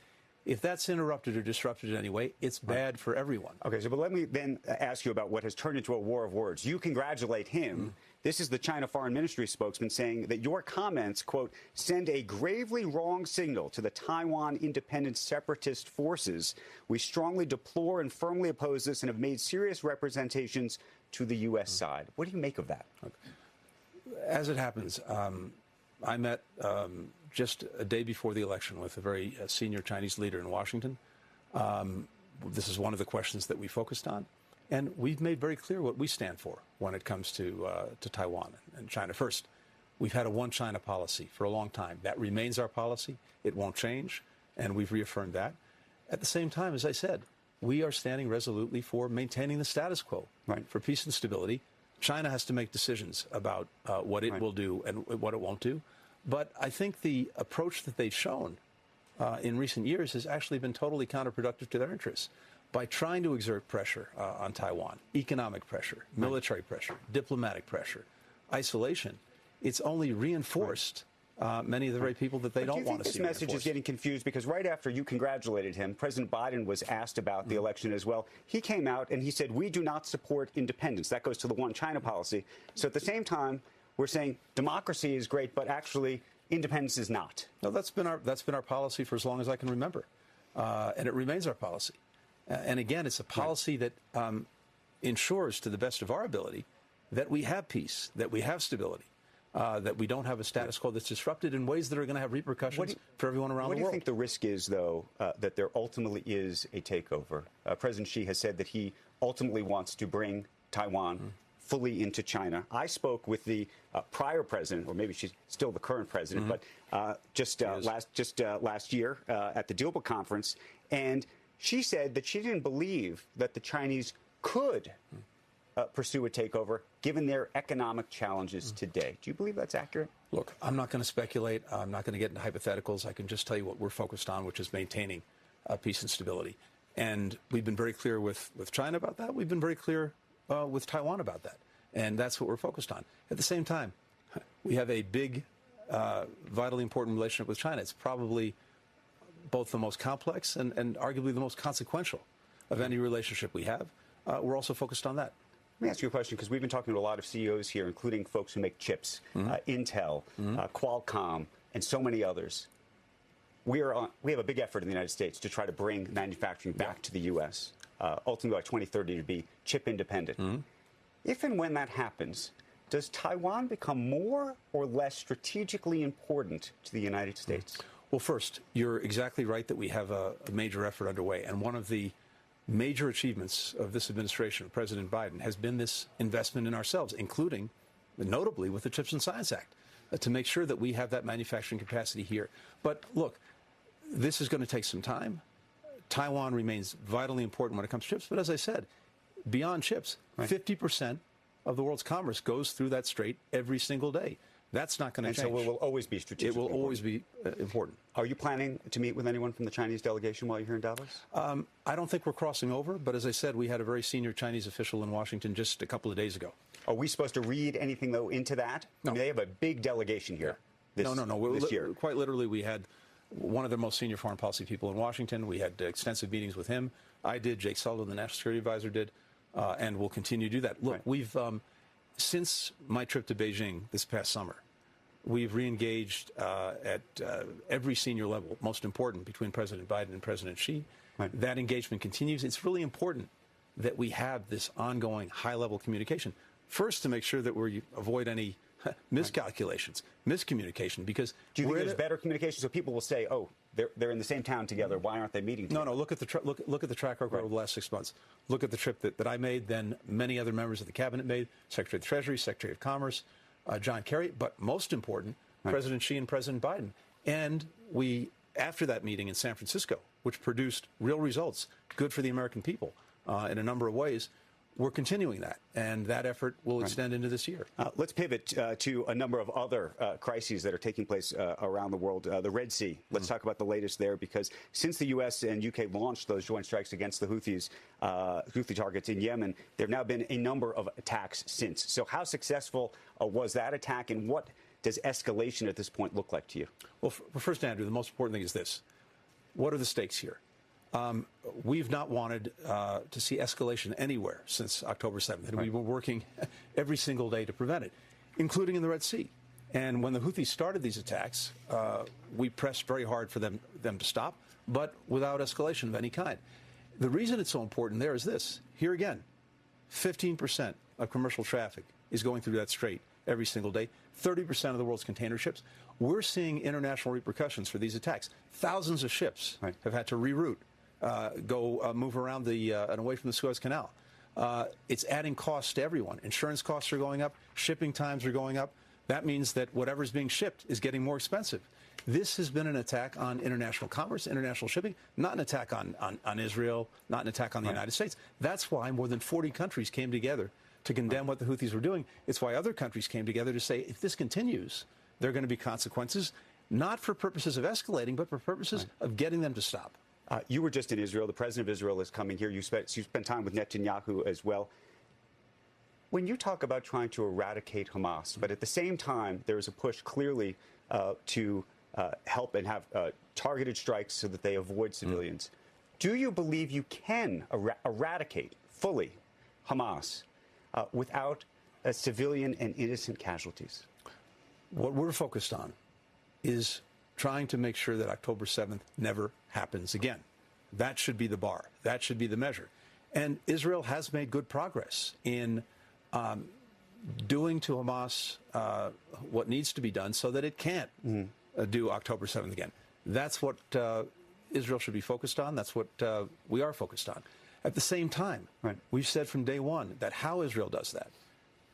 Speaker 1: If that's interrupted or disrupted in any way, it's bad for everyone.
Speaker 18: Okay, but let me then ask you about what has turned into a war of words. You congratulate him. This is the China Foreign Ministry spokesman saying that your comments, quote, send a gravely wrong signal to the Taiwan independent separatist forces. We strongly deplore and firmly oppose this and have made serious representations to the U.S. side. What do you make of that?
Speaker 1: As it happens, I met just a day before the election with a very senior Chinese leader in Washington. This is one of the questions that we focused on. And we've made very clear what we stand for when it comes to Taiwan and China. First, we've had a one China policy for a long time. That remains our policy. It won't change, and we've reaffirmed that. At the same time, as I said, we are standing resolutely for maintaining the status quo, for peace and stability. China has to make decisions about what it will do and what it won't do. But I think the approach that they've shown in recent years has actually been totally counterproductive to their interests. By trying to exert pressure on Taiwan, economic pressure, military pressure, diplomatic pressure, isolation, it's only reinforced many of the very people that they don't want to see.
Speaker 18: This message is getting confused because right after you congratulated him, President Biden was asked about the election as well. He came out and he said, we do not support independence. That goes to the one China policy. So at the same time, we're saying democracy is great, but actually independence is not.
Speaker 1: No, that's been our policy for as long as I can remember, and it remains our policy. And again, it's a policy that ensures, to the best of our ability, that we have peace, that we have stability, that we don't have a status quo that's disrupted in ways that are going to have repercussions for everyone around the world.
Speaker 18: What do you think the risk is, though, that there ultimately is a takeover? President Xi has said that he ultimately wants to bring Taiwan fully into China. I spoke with the prior president, or maybe she's still the current president, but just last year at the Dilba conference, and she said that she didn't believe that the Chinese could pursue a takeover given their economic challenges today. Do you believe that's accurate?
Speaker 1: Look, I'm not going to speculate. I'm not going to get into hypotheticals. I can just tell you what we're focused on, which is maintaining peace and stability. And we've been very clear with China about that. We've been very clear with Taiwan about that. And that's what we're focused on. At the same time, we have a big, vitally important relationship with China. It's probably both the most complex and arguably the most consequential of any relationship we have. We're also focused on that.
Speaker 18: Let me ask you a question, because we've been talking to a lot of CEOs here, including folks who make chips, Intel, Qualcomm, and so many others. We have a big effort in the United States to try to bring manufacturing back to the U.S., ultimately by 2030 to be chip independent. If and when that happens, does Taiwan become more or less strategically important to the United States?
Speaker 1: Well, first, you're exactly right that we have a major effort underway. And one of the major achievements of this administration, of President Biden, has been this investment in ourselves, including, notably, with the CHIPS and Science Act, to make sure that we have that manufacturing capacity here. But look, This is going to take some time. Taiwan remains vitally important when it comes to chips. But as I said, beyond chips, 50% of the world's commerce goes through that strait every single day. That's not going to change.
Speaker 18: And so it will always be strategic.
Speaker 1: It will always be important.
Speaker 18: Are you planning to meet with anyone from the Chinese delegation while you're here in Davos?
Speaker 1: I don't think we're crossing over, but as I said, we had a very senior Chinese official in Washington just a couple of days ago.
Speaker 18: Are we supposed to read anything, though, into that?
Speaker 1: No.
Speaker 18: I mean, they have a big delegation here this year.
Speaker 1: Quite literally, we had one of their most senior foreign policy people in Washington. We had extensive meetings with him. I did. Jake Sullivan, the National Security Advisor, did. And we'll continue to do that. Look, we've, since my trip to Beijing this past summer, we've re-engaged at every senior level, most important, between President Biden and President Xi. That engagement continues. It's really important that we have this ongoing high-level communication. First, to make sure that we avoid any miscalculations, miscommunication, because
Speaker 18: do you think there's better communication so people will say, oh, they're in the same town together, why aren't they meeting together?
Speaker 1: No, look at the track record over the last 6 months. Look at the trip that I made, then many other members of the cabinet made, Secretary of the Treasury, Secretary of Commerce, John Kerry, but most important, President Xi and President Biden. And we, after that meeting in San Francisco, which produced real results, good for the American people in a number of ways, we're continuing that, and that effort will extend into this year.
Speaker 18: Let's pivot to a number of other crises that are taking place around the world. The Red Sea. Let's talk about the latest there, because since the U.S. and U.K. launched those joint strikes against the Houthi targets in Yemen, there have now been a number of attacks since. So how successful was that attack, and what does escalation at this point look like to you?
Speaker 1: Well, first, Andrew, the most important thing is this. What are the stakes here? We've not wanted to see escalation anywhere since October 7th, and we've been working every single day to prevent it, including in the Red Sea. And when the Houthis started these attacks, we pressed very hard for them to stop, but without escalation of any kind. The reason it's so important there is this. Here again, 15% of commercial traffic is going through that strait every single day, 30% of the world's container ships. We're seeing international repercussions for these attacks. Thousands of ships have had to reroute. Move around and away from the Suez Canal. It's adding costs to everyone. Insurance costs are going up. Shipping times are going up. That means that whatever's being shipped is getting more expensive. This has been an attack on international commerce, international shipping, not an attack on Israel, not an attack on the United States. That's why more than 40 countries came together to condemn what the Houthis were doing. It's why other countries came together to say, if this continues, there are going to be consequences, not for purposes of escalating, but for purposes of getting them to stop.
Speaker 18: You were just in Israel. The president of Israel is coming here. You spent time with Netanyahu as well. When you talk about trying to eradicate Hamas, but at the same time, there is a push clearly to help and have targeted strikes so that they avoid civilians. Do you believe you can eradicate fully Hamas without civilian and innocent casualties?
Speaker 1: What we're focused on is trying to make sure that October 7th never happens again. That should be the bar. That should be the measure. And Israel has made good progress in doing to Hamas what needs to be done so that it can't do October 7th again. That's what Israel should be focused on. That's what we are focused on. At the same time, we've said from day one that how Israel does that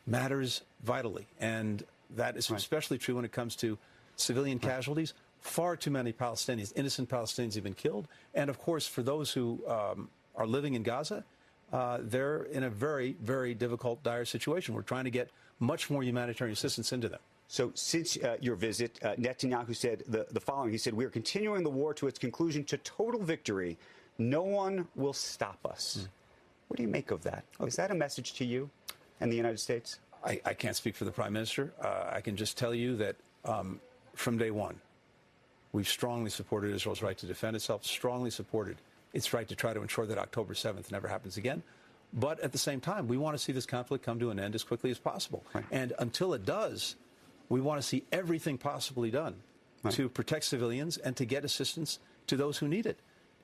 Speaker 1: matters vitally. And that is especially true when it comes to civilian casualties. Far too many Palestinians, innocent Palestinians, have been killed. And, of course, for those who are living in Gaza, they're in a very, very difficult, dire situation. We're trying to get much more humanitarian assistance into them.
Speaker 18: So since your visit, Netanyahu said the following. He said, "We are continuing the war to its conclusion to total victory. No one will stop us." What do you make of that? Is that a message to you and the United States?
Speaker 1: I can't speak for the Prime Minister. I can just tell you that from day one, we've strongly supported Israel's right to defend itself, strongly supported its right to try to ensure that October 7th never happens again. But at the same time, we want to see this conflict come to an end as quickly as possible. And until it does, we want to see everything possibly done to protect civilians and to get assistance to those who need it.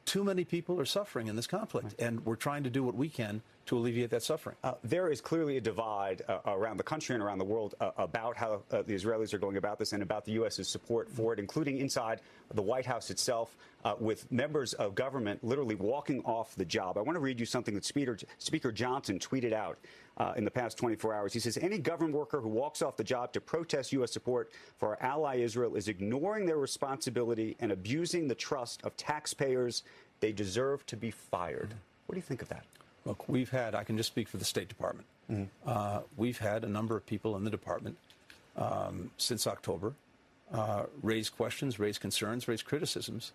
Speaker 1: Too many people are suffering in this conflict, and we're trying to do what we can to alleviate that suffering.
Speaker 18: There is clearly a divide around the country and around the world about how the Israelis are going about this and about the U.S.'s support for it, including inside the White House itself, with members of government literally walking off the job. I want to read you something that Speaker Johnson tweeted out in the past 24 hours. He says, any government worker who walks off the job to protest U.S. support for our ally Israel is ignoring their responsibility and abusing the trust of taxpayers. They deserve to be fired. What do you think of that?
Speaker 1: Look, I can just speak for the State Department. We've had a number of people in the department since October raise questions, raise concerns, raise criticisms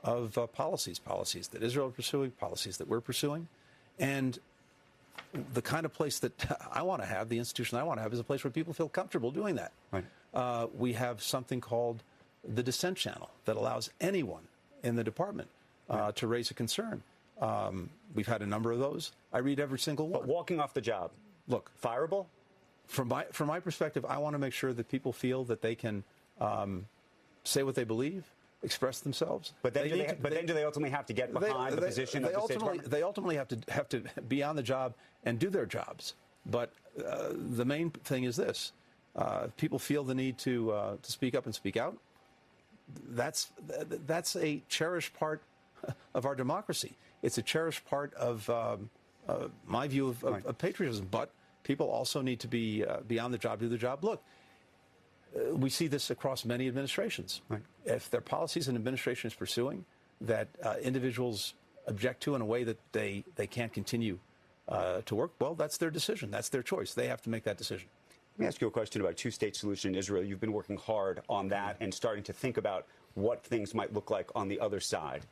Speaker 1: of policies that Israel is pursuing, policies that we're pursuing. And the kind of place that I want to have, the institution I want to have, is a place where people feel comfortable doing that. Right. We have something called the dissent channel that allows anyone in the department to raise a concern. We've had a number of those. I read every single one.
Speaker 18: But walking off the job,
Speaker 1: look,
Speaker 18: fireable?
Speaker 1: From my perspective, I want to make sure that people feel that they can say what they believe, express themselves.
Speaker 18: But then, do they ultimately have to get behind the position of the State Department?
Speaker 1: They ultimately have to be on the job and do their jobs. But the main thing is this: people feel the need to speak up and speak out. That's a cherished part of our democracy. It's a cherished part of my view of patriotism. But people also need to be on the job, do the job. Look, we see this across many administrations. Right. If there are policies an administration is pursuing that individuals object to in a way that they can't continue to work, well, that's their decision. That's their choice. They have to make that decision.
Speaker 18: Let me ask you a question about a two-state solution in Israel. You've been working hard on that and starting to think about what things might look like on the other side.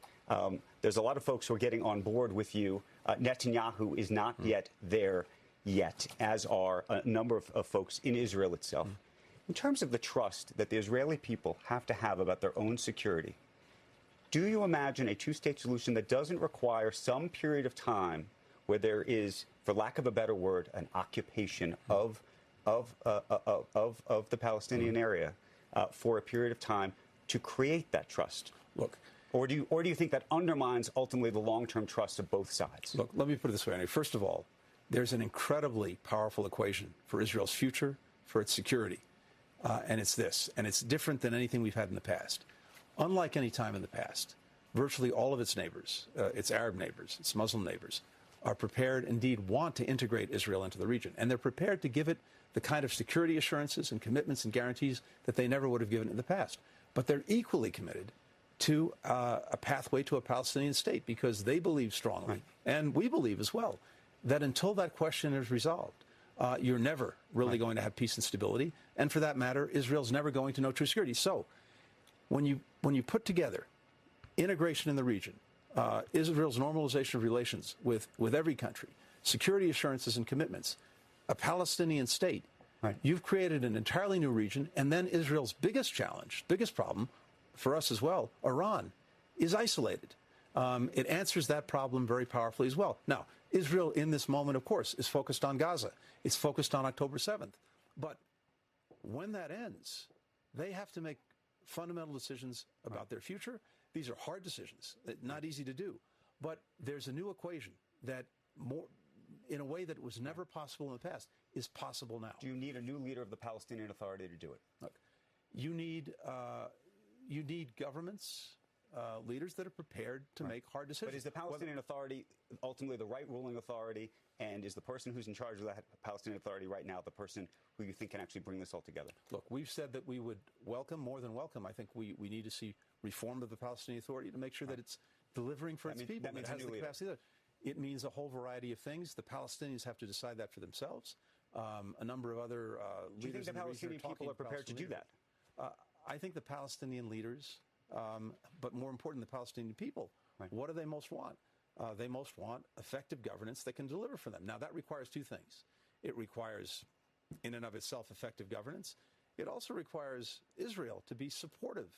Speaker 18: There's a lot of folks who are getting on board with you. Netanyahu is not yet there yet, as are a number of folks in Israel itself. In terms of the trust that the Israeli people have to have about their own security, do you imagine a two-state solution that doesn't require some period of time where there is, for lack of a better word, an occupation of the Palestinian area for a period of time to create that trust?
Speaker 1: Look,
Speaker 18: or do you think that undermines ultimately the long-term trust of both sides?
Speaker 1: Look, let me put it this way, Andy. First of all, there's an incredibly powerful equation for Israel's future, for its security. And it's this, and it's different than anything we've had in the past. Unlike any time in the past, virtually all of its neighbors, its Arab neighbors, its Muslim neighbors, are prepared, indeed want to integrate Israel into the region. And they're prepared to give it the kind of security assurances and commitments and guarantees that they never would have given in the past. But they're equally committed to a pathway to a Palestinian state because they believe strongly, and we believe as well, that until that question is resolved, you're never really going to have peace and stability. And for that matter, Israel's never going to know true security. So when you put together integration in the region, Israel's normalization of relations with every country, security assurances and commitments, a Palestinian state, you've created an entirely new region. And then Israel's biggest challenge, biggest problem for us as well, Iran, is isolated. It answers that problem very powerfully as well. Now, Israel in this moment, of course, is focused on Gaza. It's focused on October 7th. But when that ends, they have to make fundamental decisions about their future. These are hard decisions, not easy to do. But there's a new equation that, more, in a way that was never possible in the past, is possible now.
Speaker 18: Do you need a new leader of the Palestinian Authority to do it?
Speaker 1: Look, you need governments, leaders that are prepared to make hard decisions.
Speaker 18: But is the Palestinian Authority ultimately the right ruling authority, and is the person who's in charge of that Palestinian Authority right now the person who you think can actually bring this all together?
Speaker 1: Look, we've said that we would welcome, more than welcome. I think we need to see reform of the Palestinian Authority to make sure that it's delivering for its people.
Speaker 18: That means a new leader.
Speaker 1: It means a whole variety of things. The Palestinians have to decide that for themselves. A number of other leaders.
Speaker 18: Do you think the Palestinian people are prepared to do that?
Speaker 1: I think the Palestinian leaders, but more important, the Palestinian people, what do they most want? They most want effective governance that can deliver for them. Now, that requires two things. It requires, in and of itself, effective governance. It also requires Israel to be supportive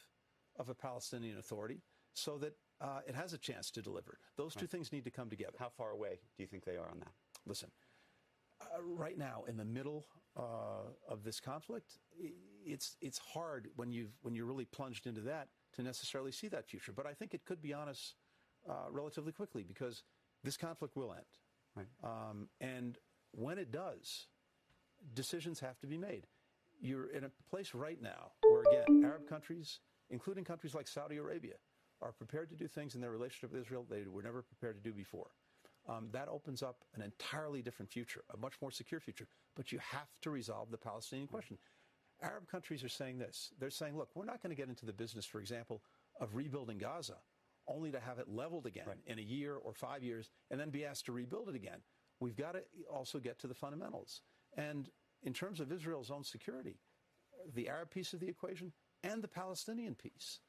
Speaker 1: of a Palestinian Authority so that it has a chance to deliver. Those two things need to come together.
Speaker 18: How far away do you think they are on that?
Speaker 1: Listen, right now, in the middle of this conflict, it's hard when you're really plunged into that to necessarily see that future. But I think it could be on us relatively quickly because this conflict will end. And when it does, decisions have to be made. You're in a place right now where, again, Arab countries, including countries like Saudi Arabia, are prepared to do things in their relationship with Israel they were never prepared to do before. That opens up an entirely different future, a much more secure future. But you have to resolve the Palestinian question. Arab countries are saying this. They're saying, look, we're not going to get into the business, for example, of rebuilding Gaza, only to have it leveled again in a year or 5 years and then be asked to rebuild it again. We've got to also get to the fundamentals. And in terms of Israel's own security, the Arab piece of the equation and the Palestinian piece,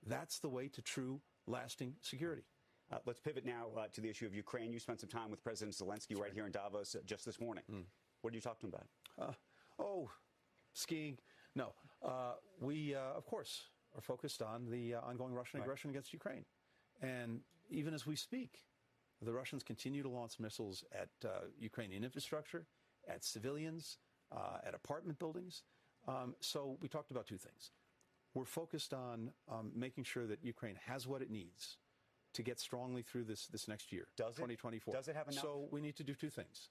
Speaker 1: that's the way to true, lasting security.
Speaker 18: Let's pivot now to the issue of Ukraine. You spent some time with President Zelensky right here in Davos just this morning. What did you talk to him about?
Speaker 1: Skiing. No. We, of course, are focused on the ongoing Russian aggression against Ukraine. And even as we speak, the Russians continue to launch missiles at Ukrainian infrastructure, at civilians, at apartment buildings. So we talked about two things. We're focused on making sure that Ukraine has what it needs to get strongly through this next year, 2024.
Speaker 18: Does it have enough?
Speaker 1: So we need to do two things.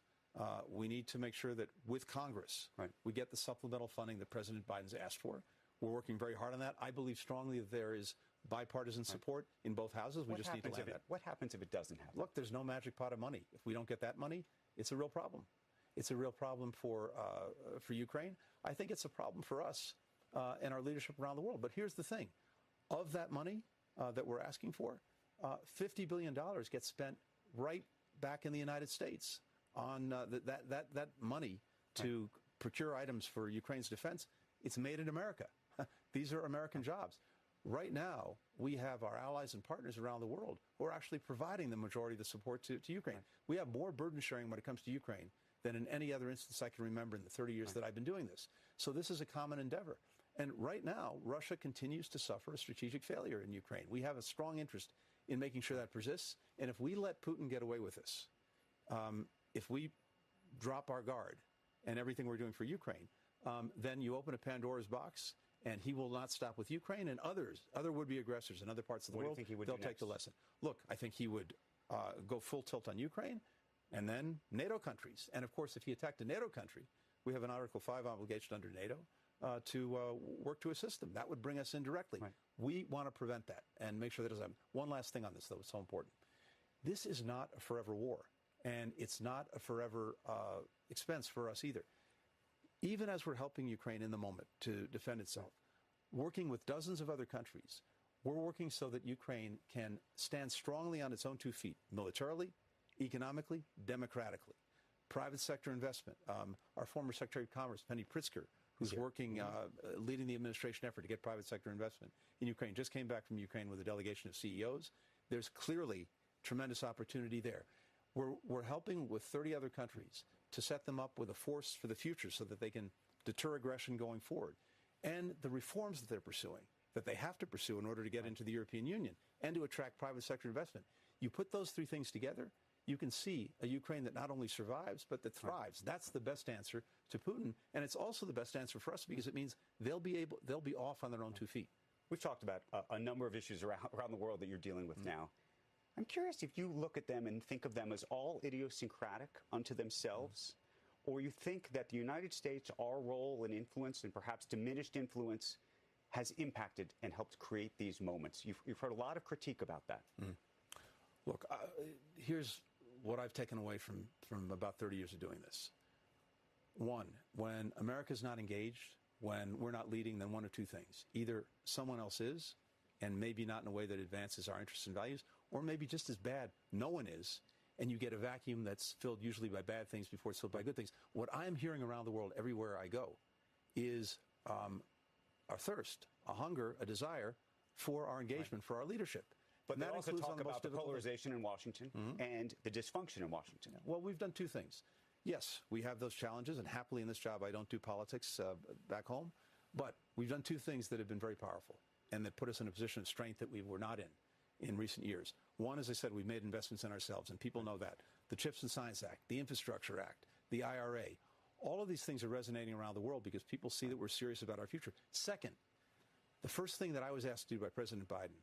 Speaker 1: We need to make sure that with Congress, we get the supplemental funding that President Biden's asked for. We're working very hard on that. I believe strongly that there is bipartisan support in both houses. We just need to land that.
Speaker 18: What happens if it doesn't happen?
Speaker 1: Look, there's no magic pot of money. If we don't get that money, it's a real problem. It's a real problem for Ukraine. I think it's a problem for us and our leadership around the world. But here's the thing. Of that money that we're asking for, $50 billion gets spent right back in the United States on that money to procure items for Ukraine's defense. It's made in America. These are American jobs. Right now, we have our allies and partners around the world who are actually providing the majority of the support to Ukraine. We have more burden sharing when it comes to Ukraine than in any other instance I can remember in the 30 years that I've been doing this. So this is a common endeavor. And right now, Russia continues to suffer a strategic failure in Ukraine. We have a strong interest in making sure that persists. And if we let Putin get away with this, if we drop our guard and everything we're doing for Ukraine, then you open a Pandora's box, and he will not stop with Ukraine and other would-be aggressors in other parts of the world.
Speaker 18: What do you think he would
Speaker 1: they'll
Speaker 18: do
Speaker 1: take
Speaker 18: next?
Speaker 1: the lesson. Look, I think he would go full tilt on Ukraine and then NATO countries. And, of course, if he attacked a NATO country, we have an Article 5 obligation under NATO to work to assist them. That would bring us in directly. We want to prevent that and make sure that doesn't happen. One last thing on this, though, it's so important. This is not a forever war, and it's not a forever expense for us either. Even as we're helping Ukraine in the moment to defend itself, working with dozens of other countries, we're working so that Ukraine can stand strongly on its own 2 feet, militarily, economically, democratically. Private sector investment. Our former Secretary of Commerce, Penny Pritzker, who's working, leading the administration effort to get private sector investment in Ukraine, just came back from Ukraine with a delegation of CEOs. There's clearly tremendous opportunity there. We're helping with 30 other countries to set them up with a force for the future so that they can deter aggression going forward. And the reforms that they're pursuing, that they have to pursue in order to get into the European Union and to attract private sector investment. You put those three things together, you can see a Ukraine that not only survives, but that thrives. That's the best answer to Putin. And it's also the best answer for us because it means they'll be off on their own 2 feet.
Speaker 18: We've talked about a number of issues around the world that you're dealing with now. I'm curious if you look at them and think of them as all idiosyncratic unto themselves, or you think that the United States, our role and influence, and perhaps diminished influence, has impacted and helped create these moments. You've heard a lot of critique about that.
Speaker 1: Look, here's what I've taken away from about 30 years of doing this. One, when America's not engaged, when we're not leading, then one of two things. Either someone else is, and maybe not in a way that advances our interests and values, or maybe just as bad, no one is, and you get a vacuum that's filled usually by bad things before it's filled by good things. What I'm hearing around the world everywhere I go is a thirst, a hunger, a desire for our engagement, for our leadership.
Speaker 18: But they also talk about the polarization in Washington and the dysfunction in Washington.
Speaker 1: Well, we've done two things. Yes, we have those challenges, and happily in this job I don't do politics back home. But we've done two things that have been very powerful and that put us in a position of strength that we were not in recent years. One, as I said, we've made investments in ourselves, and people know that. The CHIPS and Science Act, the Infrastructure Act, the IRA, all of these things are resonating around the world because people see that we're serious about our future. Second, the first thing that I was asked to do by President Biden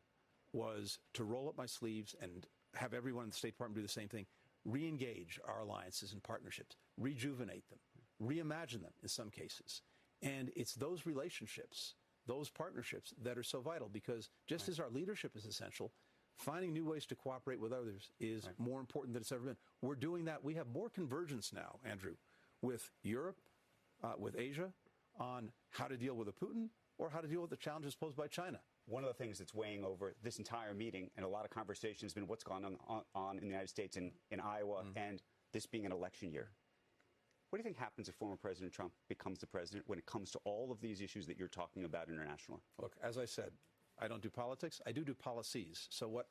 Speaker 1: was to roll up my sleeves and have everyone in the State Department do the same thing, re-engage our alliances and partnerships, rejuvenate them, reimagine them in some cases. And it's those relationships, those partnerships that are so vital, because just as our leadership is essential, finding new ways to cooperate with others is more important than it's ever been. We're doing that. We have more convergence now, Andrew, with Europe, with Asia, on how to deal with a Putin or how to deal with the challenges posed by China.
Speaker 18: One of the things that's weighing over this entire meeting and a lot of conversation has been what's gone on in the United States in Iowa, and this being an election year. What do you think happens if former President Trump becomes the president when it comes to all of these issues that you're talking about internationally?
Speaker 1: Look, as I said, I don't do politics. I do policies. So what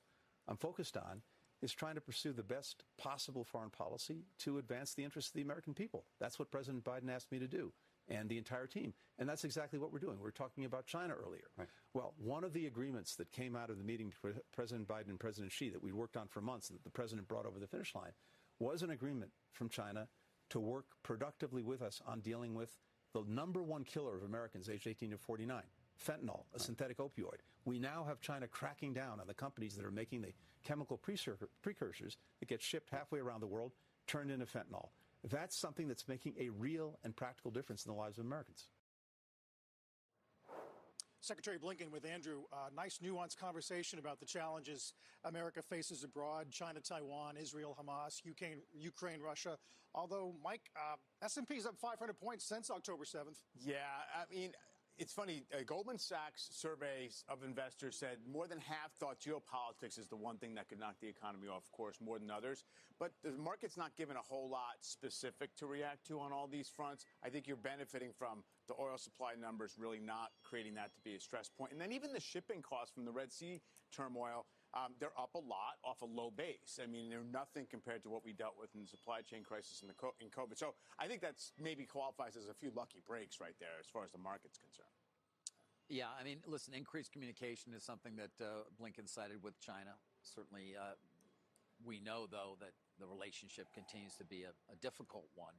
Speaker 1: I'm focused on is trying to pursue the best possible foreign policy to advance the interests of the American people. That's what President Biden asked me to do, and the entire team. And that's exactly what we're doing. We were talking about China earlier. Right. Well, one of the agreements that came out of the meeting between President Biden and President Xi that we worked on for months and that the president brought over the finish line was an agreement from China to work productively with us on dealing with the #1 killer of Americans aged 18 to 49, fentanyl, a synthetic opioid. We now have China cracking down on the companies that are making the chemical precursors that get shipped halfway around the world, turned into fentanyl. That's something that's making a real and practical difference in the lives of Americans.
Speaker 3: Secretary Blinken with Andrew. Nice nuanced conversation about the challenges America faces abroad: China, Taiwan, Israel, Hamas, Ukraine, Russia. Although, Mike, S&P's up 500 points since October 7th.
Speaker 12: Yeah, I mean, it's funny. Goldman Sachs surveys of investors said more than half thought geopolitics is the one thing that could knock the economy off course more than others. But the market's not given a whole lot specific to react to on all these fronts. I think you're benefiting from the oil supply numbers really not creating that to be a stress point. And then even the shipping costs from the Red Sea turmoil, they're up a lot off a low base. I mean, they're nothing compared to what we dealt with in the supply chain crisis and in COVID. So I think that's maybe qualifies as a few lucky breaks right there as far as the market's concerned.
Speaker 2: Yeah, I mean, listen, increased communication is something that Blinken cited with China. Certainly, we know, though, that the relationship continues to be a difficult one.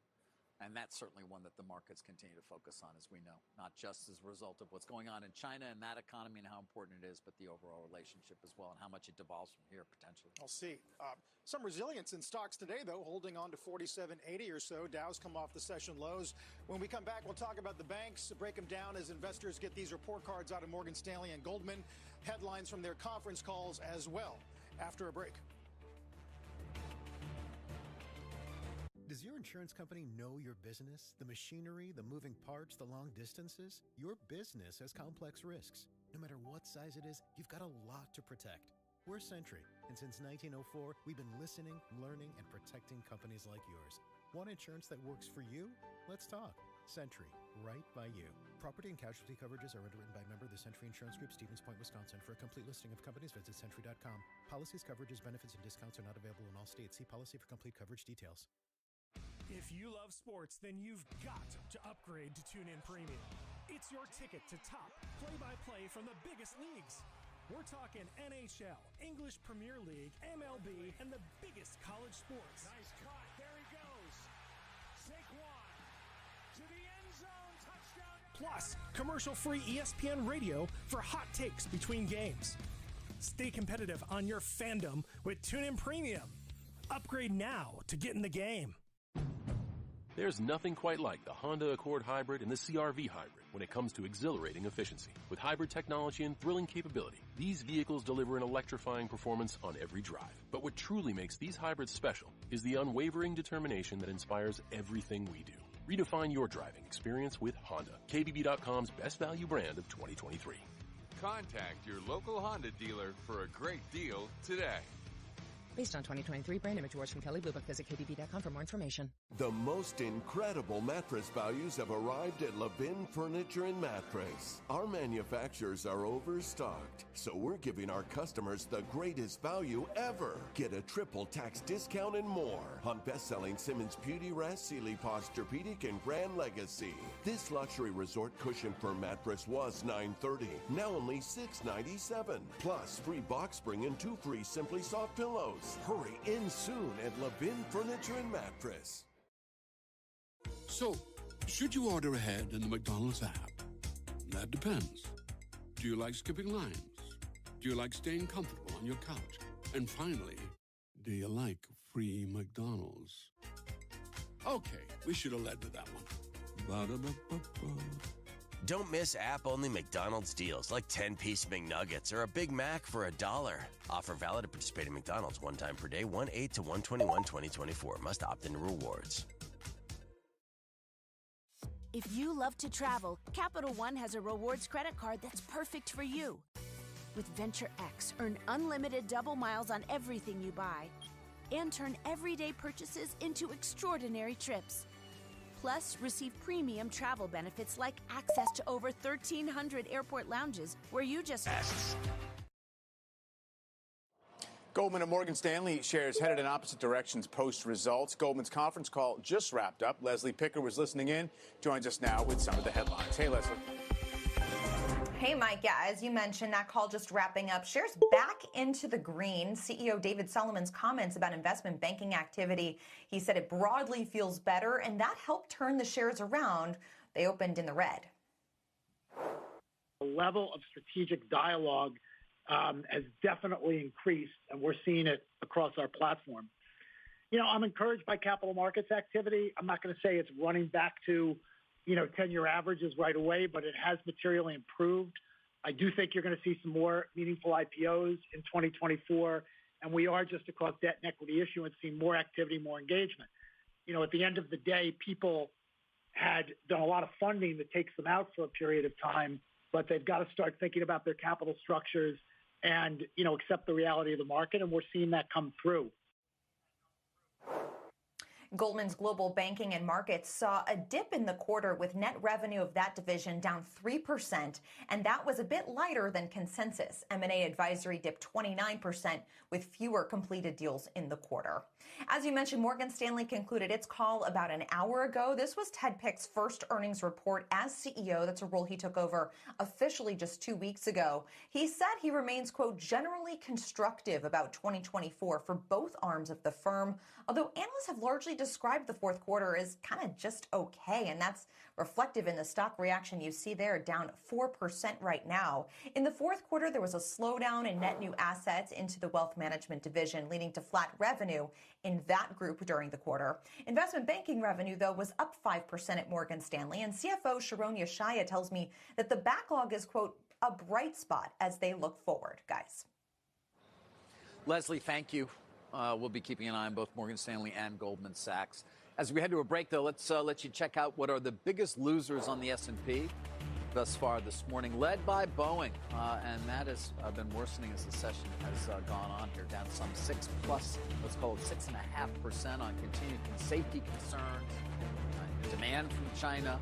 Speaker 2: And that's certainly one that the markets continue to focus on, as we know, not just as a result of what's going on in China and that economy and how important it is, but the overall relationship as well and how much it devolves from here potentially.
Speaker 3: I'll see. Some resilience in stocks today, though, holding on to 47.80 or so. Dow's come off the session lows. When we come back, we'll talk about the banks, break them down as investors get these report cards out of Morgan Stanley and Goldman, headlines from their conference calls as well, after a break.
Speaker 4: Does your insurance company know your business? The machinery, the moving parts, the long distances? Your business has complex risks. No matter what size it is, you've got a lot to protect. We're Sentry, and since 1904, we've been listening, learning, and protecting companies like yours. Want insurance that works for you? Let's talk. Sentry, right by you. Property and casualty coverages are underwritten by a member of the Sentry Insurance Group, Stevens Point, Wisconsin. For a complete listing of companies, visit Sentry.com. Policies, coverages, benefits, and discounts are not available in all states. See policy for complete coverage details.
Speaker 6: If you love sports, then you've got to upgrade to TuneIn Premium. It's your ticket to top play-by-play from the biggest leagues. We're talking NHL, English Premier League, MLB, and the biggest college sports.
Speaker 17: Nice cut. There he goes. Saquon to the end zone. Touchdown.
Speaker 6: Plus, commercial-free ESPN radio for hot takes between games. Stay competitive on your fandom with TuneIn Premium. Upgrade now to get in the game.
Speaker 7: There's nothing quite like the Honda Accord Hybrid and the CR-V Hybrid when it comes to exhilarating efficiency. With hybrid technology and thrilling capability, these vehicles deliver an electrifying performance on every drive. But what truly makes these hybrids special is the unwavering determination that inspires everything we do. Redefine your driving experience with Honda, KBB.com's best value brand of 2023.
Speaker 8: Contact your local Honda dealer for a great deal today.
Speaker 9: Based on 2023 brand image awards from Kelly Blue Book. Visit KBB.com for more information.
Speaker 19: The most incredible mattress values have arrived at Levin Furniture and Mattress. Our manufacturers are overstocked, so we're giving our customers the greatest value ever. Get a triple tax discount and more on best-selling Simmons Beauty Rest, Sealy Posturepedic, and Grand Legacy. This luxury resort cushion firm mattress was $930, now only $697. Plus, free box spring and 2 free Simply Soft pillows. Hurry in soon at Levin Furniture and Mattress.
Speaker 20: So, should you order ahead in the McDonald's app? That depends. Do you like skipping lines? Do you like staying comfortable on your couch? And finally, do you like free McDonald's. Okay, we should have led with that one. Ba-da-ba-ba-ba.
Speaker 5: Don't miss app-only McDonald's deals like 10-piece McNuggets or a Big Mac for $1. Offer valid at participating McDonald's one time per day, 1/8 to 1/21/2024. Must opt into rewards.
Speaker 21: If you love to travel, Capital One has a rewards credit card that's perfect for you. With Venture X, earn unlimited double miles on everything you buy and turn everyday purchases into extraordinary trips. Plus, receive premium travel benefits like access to over 1,300 airport lounges where you just...
Speaker 12: Goldman and Morgan Stanley shares headed in opposite directions post-results. Goldman's conference call just wrapped up. Leslie Picker was listening in, joins us now with some of the headlines. Hey, Leslie.
Speaker 22: Hey, Mike. Yeah, as you mentioned, that call just wrapping up. Shares back into the green. CEO David Solomon's comments about investment banking activity. He said it broadly feels better, and that helped turn the shares around. They opened in the red.
Speaker 23: The level of strategic dialogue has definitely increased, and we're seeing it across our platform. You know, I'm encouraged by capital markets activity. I'm not going to say it's running back to 10-year averages right away, but it has materially improved. I do think you're going to see some more meaningful IPOs in 2024, and we are just across debt and equity issuance seeing more activity, more engagement. You know, at the end of the day, people had done a lot of funding that takes them out for a period of time, but they've got to start thinking about their capital structures and, accept the reality of the market, and we're seeing that come through.
Speaker 22: Goldman's Global Banking and Markets saw a dip in the quarter with net revenue of that division down 3%, and that was a bit lighter than consensus. M&A advisory dipped 29% with fewer completed deals in the quarter. As you mentioned, Morgan Stanley concluded its call about an hour ago. This was Ted Pick's first earnings report as CEO. That's a role he took over officially just 2 weeks ago. He said he remains, quote, generally constructive about 2024 for both arms of the firm, although analysts have largely described the fourth quarter as kind of just okay, and that's reflective in the stock reaction you see there, down 4% right now. In the fourth quarter, there was a slowdown in net new assets into the wealth management division, leading to flat revenue in that group during the quarter. Investment banking revenue, though, was up 5% at Morgan Stanley, and CFO Sharon Yeshaya tells me that the backlog is, quote, a bright spot as they look forward. Guys.
Speaker 2: Leslie, thank you. We'll be keeping an eye on both Morgan Stanley and Goldman Sachs. As we head to a break, though, let's let you check out what are the biggest losers on the S&P thus far this morning, led by Boeing. And that has been worsening as the session has gone on here, down some 6+, let's call it 6.5% on continued safety concerns, demand from China.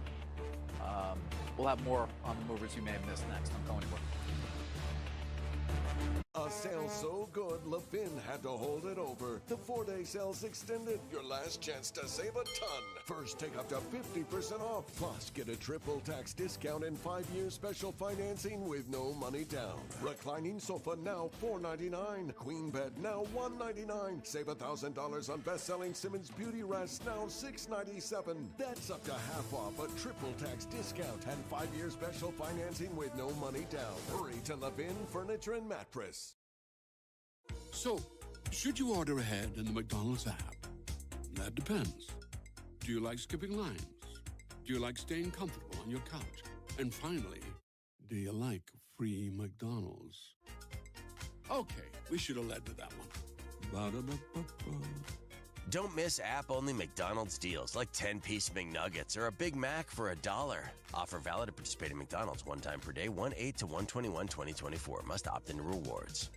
Speaker 2: We'll have more on the movers you may have missed next. Don't go anywhere.
Speaker 19: A sale so good, Levin had to hold it over. The 4-day sale's extended. Your last chance to save a ton. First, take up to 50% off. Plus, get a triple tax discount and 5-year special financing with no money down. Reclining sofa now $499. Queen bed now $199. Save $1,000 on best-selling Simmons Beauty Rest now $697. That's up to half off a triple tax discount and 5-year special financing with no money down. Hurry to Levin Furniture and Mattress.
Speaker 20: So, should you order ahead in the McDonald's app? That depends. Do you like skipping lines? Do you like staying comfortable on your couch? And finally, do you like free McDonald's? Okay, we should have led with that one. Ba-da-ba-ba-ba.
Speaker 5: Don't miss app-only McDonald's deals like 10-piece McNuggets or a Big Mac for $1. Offer valid at participating McDonald's one time per day, 1/8 to 1/21/2024. Must opt into rewards.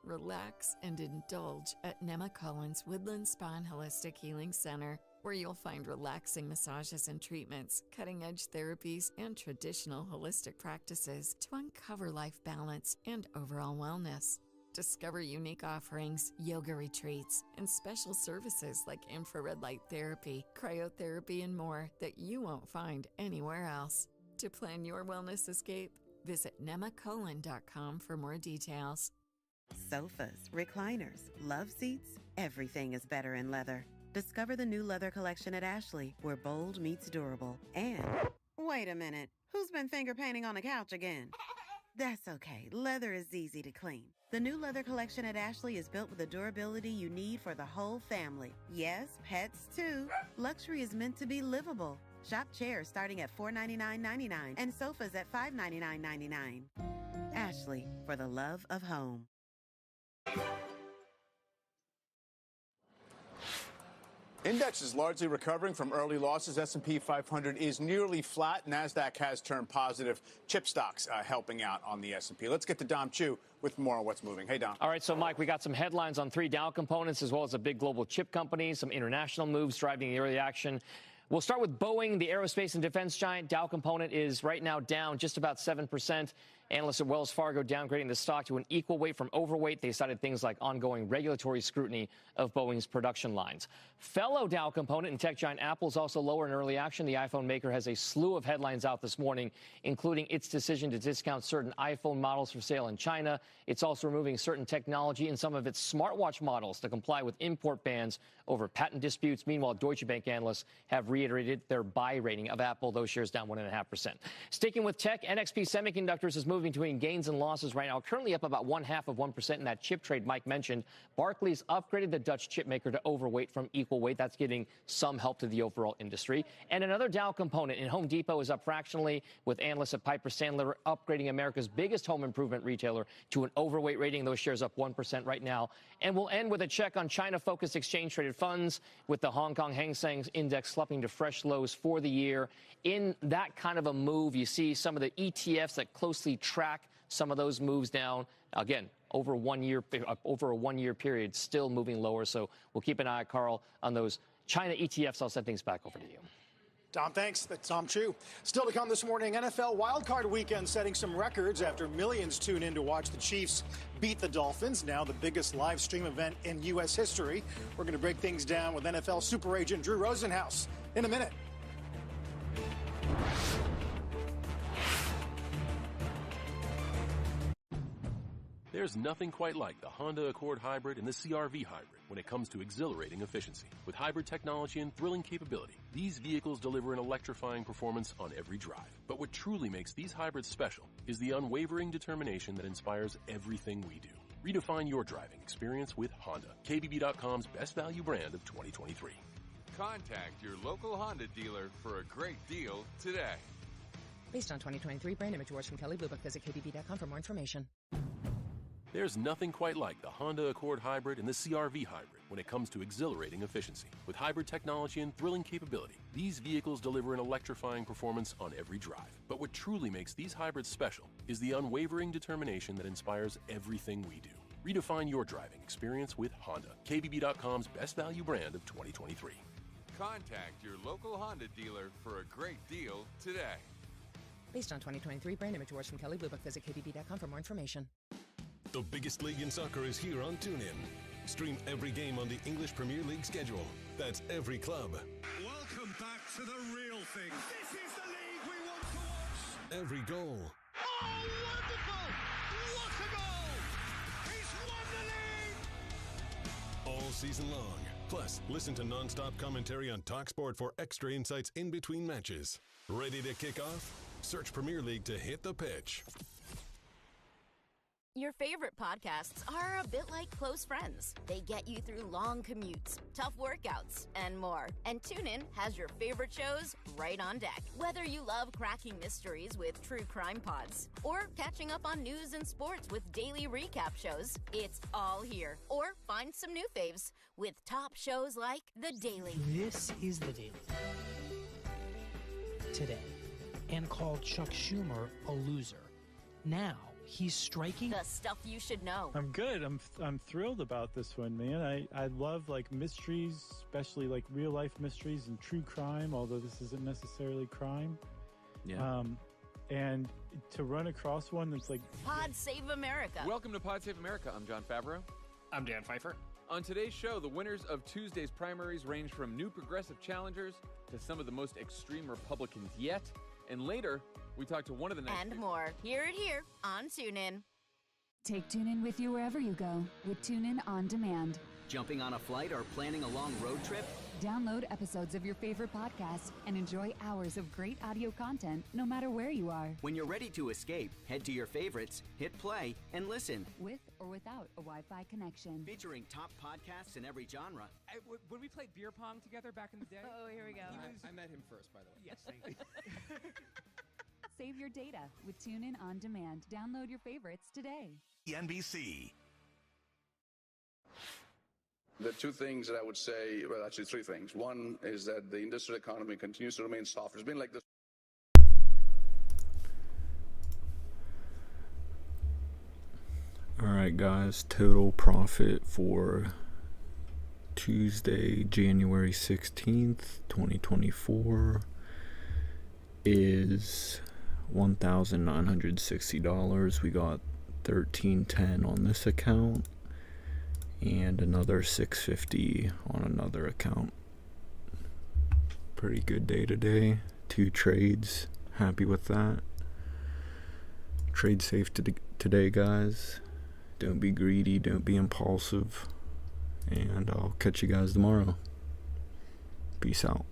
Speaker 24: Relax and indulge at Nemacolin's Woodland Spa and Holistic Healing Center, where you'll find relaxing massages and treatments, cutting-edge therapies, and traditional holistic practices to uncover life balance and overall wellness. Discover unique offerings, yoga retreats, and special services like infrared light therapy, cryotherapy, and more that you won't find anywhere else. To plan your wellness escape, visit nemacolin.com for more details.
Speaker 14: Sofas, recliners, love seats, everything is better in leather. Discover the new leather collection at Ashley, where bold meets durable. And, wait a minute, who's been finger painting on the couch again? That's okay. Leather is easy to clean. The new leather collection at Ashley is built with the durability you need for the whole family. Yes, pets too. Luxury is meant to be livable. Shop chairs starting at $499.99 and sofas at $599.99. Ashley, for the love of home.
Speaker 12: Index is largely recovering from early losses. S&P 500 is nearly flat. Nasdaq has turned positive. Chip stocks helping out on the S&P. Let's get to Dom Chu with more on what's moving. Hey, Dom.
Speaker 10: All right, so, Mike, we got some headlines on 3 Dow components as well as a big global chip company, some international moves driving the early action. We'll start with Boeing, the aerospace and defense giant. Dow component is right now down just about 7%. Analysts at Wells Fargo downgrading the stock to an equal weight from overweight. They cited things like ongoing regulatory scrutiny of Boeing's production lines. Fellow Dow component and tech giant Apple is also lower in early action. The iPhone maker has a slew of headlines out this morning, including its decision to discount certain iPhone models for sale in China. It's also removing certain technology in some of its smartwatch models to comply with import bans over patent disputes. Meanwhile, Deutsche Bank analysts have reiterated their buy rating of Apple. Those shares down 1.5%. Sticking with tech, NXP Semiconductors is moving between gains and losses right now, currently up about 0.5% in that chip trade Mike mentioned. Barclays upgraded the Dutch chip maker to overweight from equal weight. That's giving some help to the overall industry. And another Dow component in Home Depot is up fractionally, with analysts at Piper Sandler upgrading America's biggest home improvement retailer to an overweight rating. Those shares up 1% right now. And we'll end with a check on China-focused exchange-traded funds, with the Hong Kong Hang Seng Index slipping to fresh lows for the year. In that kind of a move, you see some of the ETFs that closely track some of those moves down. Again, over a 1 year period, still moving lower. So we'll keep an eye, Carl, on those China ETFs. I'll send things back over to you.
Speaker 3: Tom, thanks. That's Tom Chu. Still to come this morning, NFL wildcard weekend setting some records after millions tune in to watch the Chiefs beat the Dolphins, now the biggest live stream event in U.S. history. We're going to break things down with NFL super agent Drew Rosenhaus in a minute.
Speaker 7: There's nothing quite like the Honda Accord Hybrid and the CR-V Hybrid when it comes to exhilarating efficiency. With hybrid technology and thrilling capability, these vehicles deliver an electrifying performance on every drive. But what truly makes these hybrids special is the unwavering determination that inspires everything we do. Redefine your driving experience with Honda, KBB.com's best value brand of 2023.
Speaker 8: Contact your local Honda dealer for a great deal today.
Speaker 9: Based on 2023 brand image awards from Kelley Blue Book. Visit KBB.com for more information.
Speaker 7: There's nothing quite like the Honda Accord Hybrid and the CR-V Hybrid when it comes to exhilarating efficiency. With hybrid technology and thrilling capability, these vehicles deliver an electrifying performance on every drive. But what truly makes these hybrids special is the unwavering determination that inspires everything we do. Redefine your driving experience with Honda, KBB.com's best value brand of 2023.
Speaker 8: Contact your local Honda dealer for a great deal today.
Speaker 9: Based on 2023 brand image awards from Kelley Blue Book. Visit KBB.com for more information.
Speaker 11: The biggest league in soccer is here on TuneIn. Stream every game on the English Premier League schedule. That's every club.
Speaker 17: Welcome back to the real thing. This is the league we want to watch.
Speaker 11: Every goal.
Speaker 17: Oh, wonderful! What a goal! He's won the league!
Speaker 11: All season long. Plus, listen to non-stop commentary on TalkSport for extra insights in between matches. Ready to kick off? Search Premier League to hit the pitch.
Speaker 15: Your favorite podcasts are a bit like close friends. They get you through long commutes, tough workouts, and more. And TuneIn has your favorite shows right on deck. Whether you love cracking mysteries with true crime pods or catching up on news and sports with daily recap shows, it's all here. Or find some new faves with top shows like The Daily.
Speaker 16: This is The Daily. Today, and called Chuck Schumer a loser. Now, he's striking
Speaker 15: the stuff you should know.
Speaker 25: I'm good. I'm thrilled about this one, man. I love like mysteries, especially like real life mysteries and true crime, although this isn't necessarily crime.
Speaker 26: Yeah.
Speaker 25: And to run across one that's like
Speaker 15: Pod Save America.
Speaker 26: Welcome to Pod Save America. I'm John Favreau.
Speaker 27: I'm Dan Pfeiffer.
Speaker 26: On today's show, the winners of Tuesday's primaries range from new progressive challengers to some of the most extreme Republicans yet. And later, we talk to one of the next.
Speaker 15: And more. Hear it here on TuneIn.
Speaker 28: Take TuneIn with you wherever you go with TuneIn On Demand.
Speaker 1: Jumping on a flight or planning a long road trip?
Speaker 4: Download episodes of your favorite podcasts and enjoy hours of great audio content no matter where you are.
Speaker 1: When you're ready to escape, head to your favorites, hit play, and listen.
Speaker 4: With or without a Wi-Fi connection.
Speaker 1: Featuring top podcasts in every genre.
Speaker 6: When we played beer pong together back in the day.
Speaker 4: Oh, here we go.
Speaker 6: I met him first, by the way. Yes, thank you.
Speaker 4: Save your data with TuneIn On Demand. Download your favorites today.
Speaker 13: NBC.
Speaker 18: The two things that I would say, well, actually three things. One is that the industrial economy continues to remain soft. It's been like this.
Speaker 21: All right, guys, total profit for Tuesday, January 16th, 2024 is $1,960. We got $1,310 on this account and another $650 on another account. Pretty good day today. 2 trades. Happy with that. Trade safe today, guys. Don't be greedy. Don't be impulsive. And I'll catch you guys tomorrow. Peace out.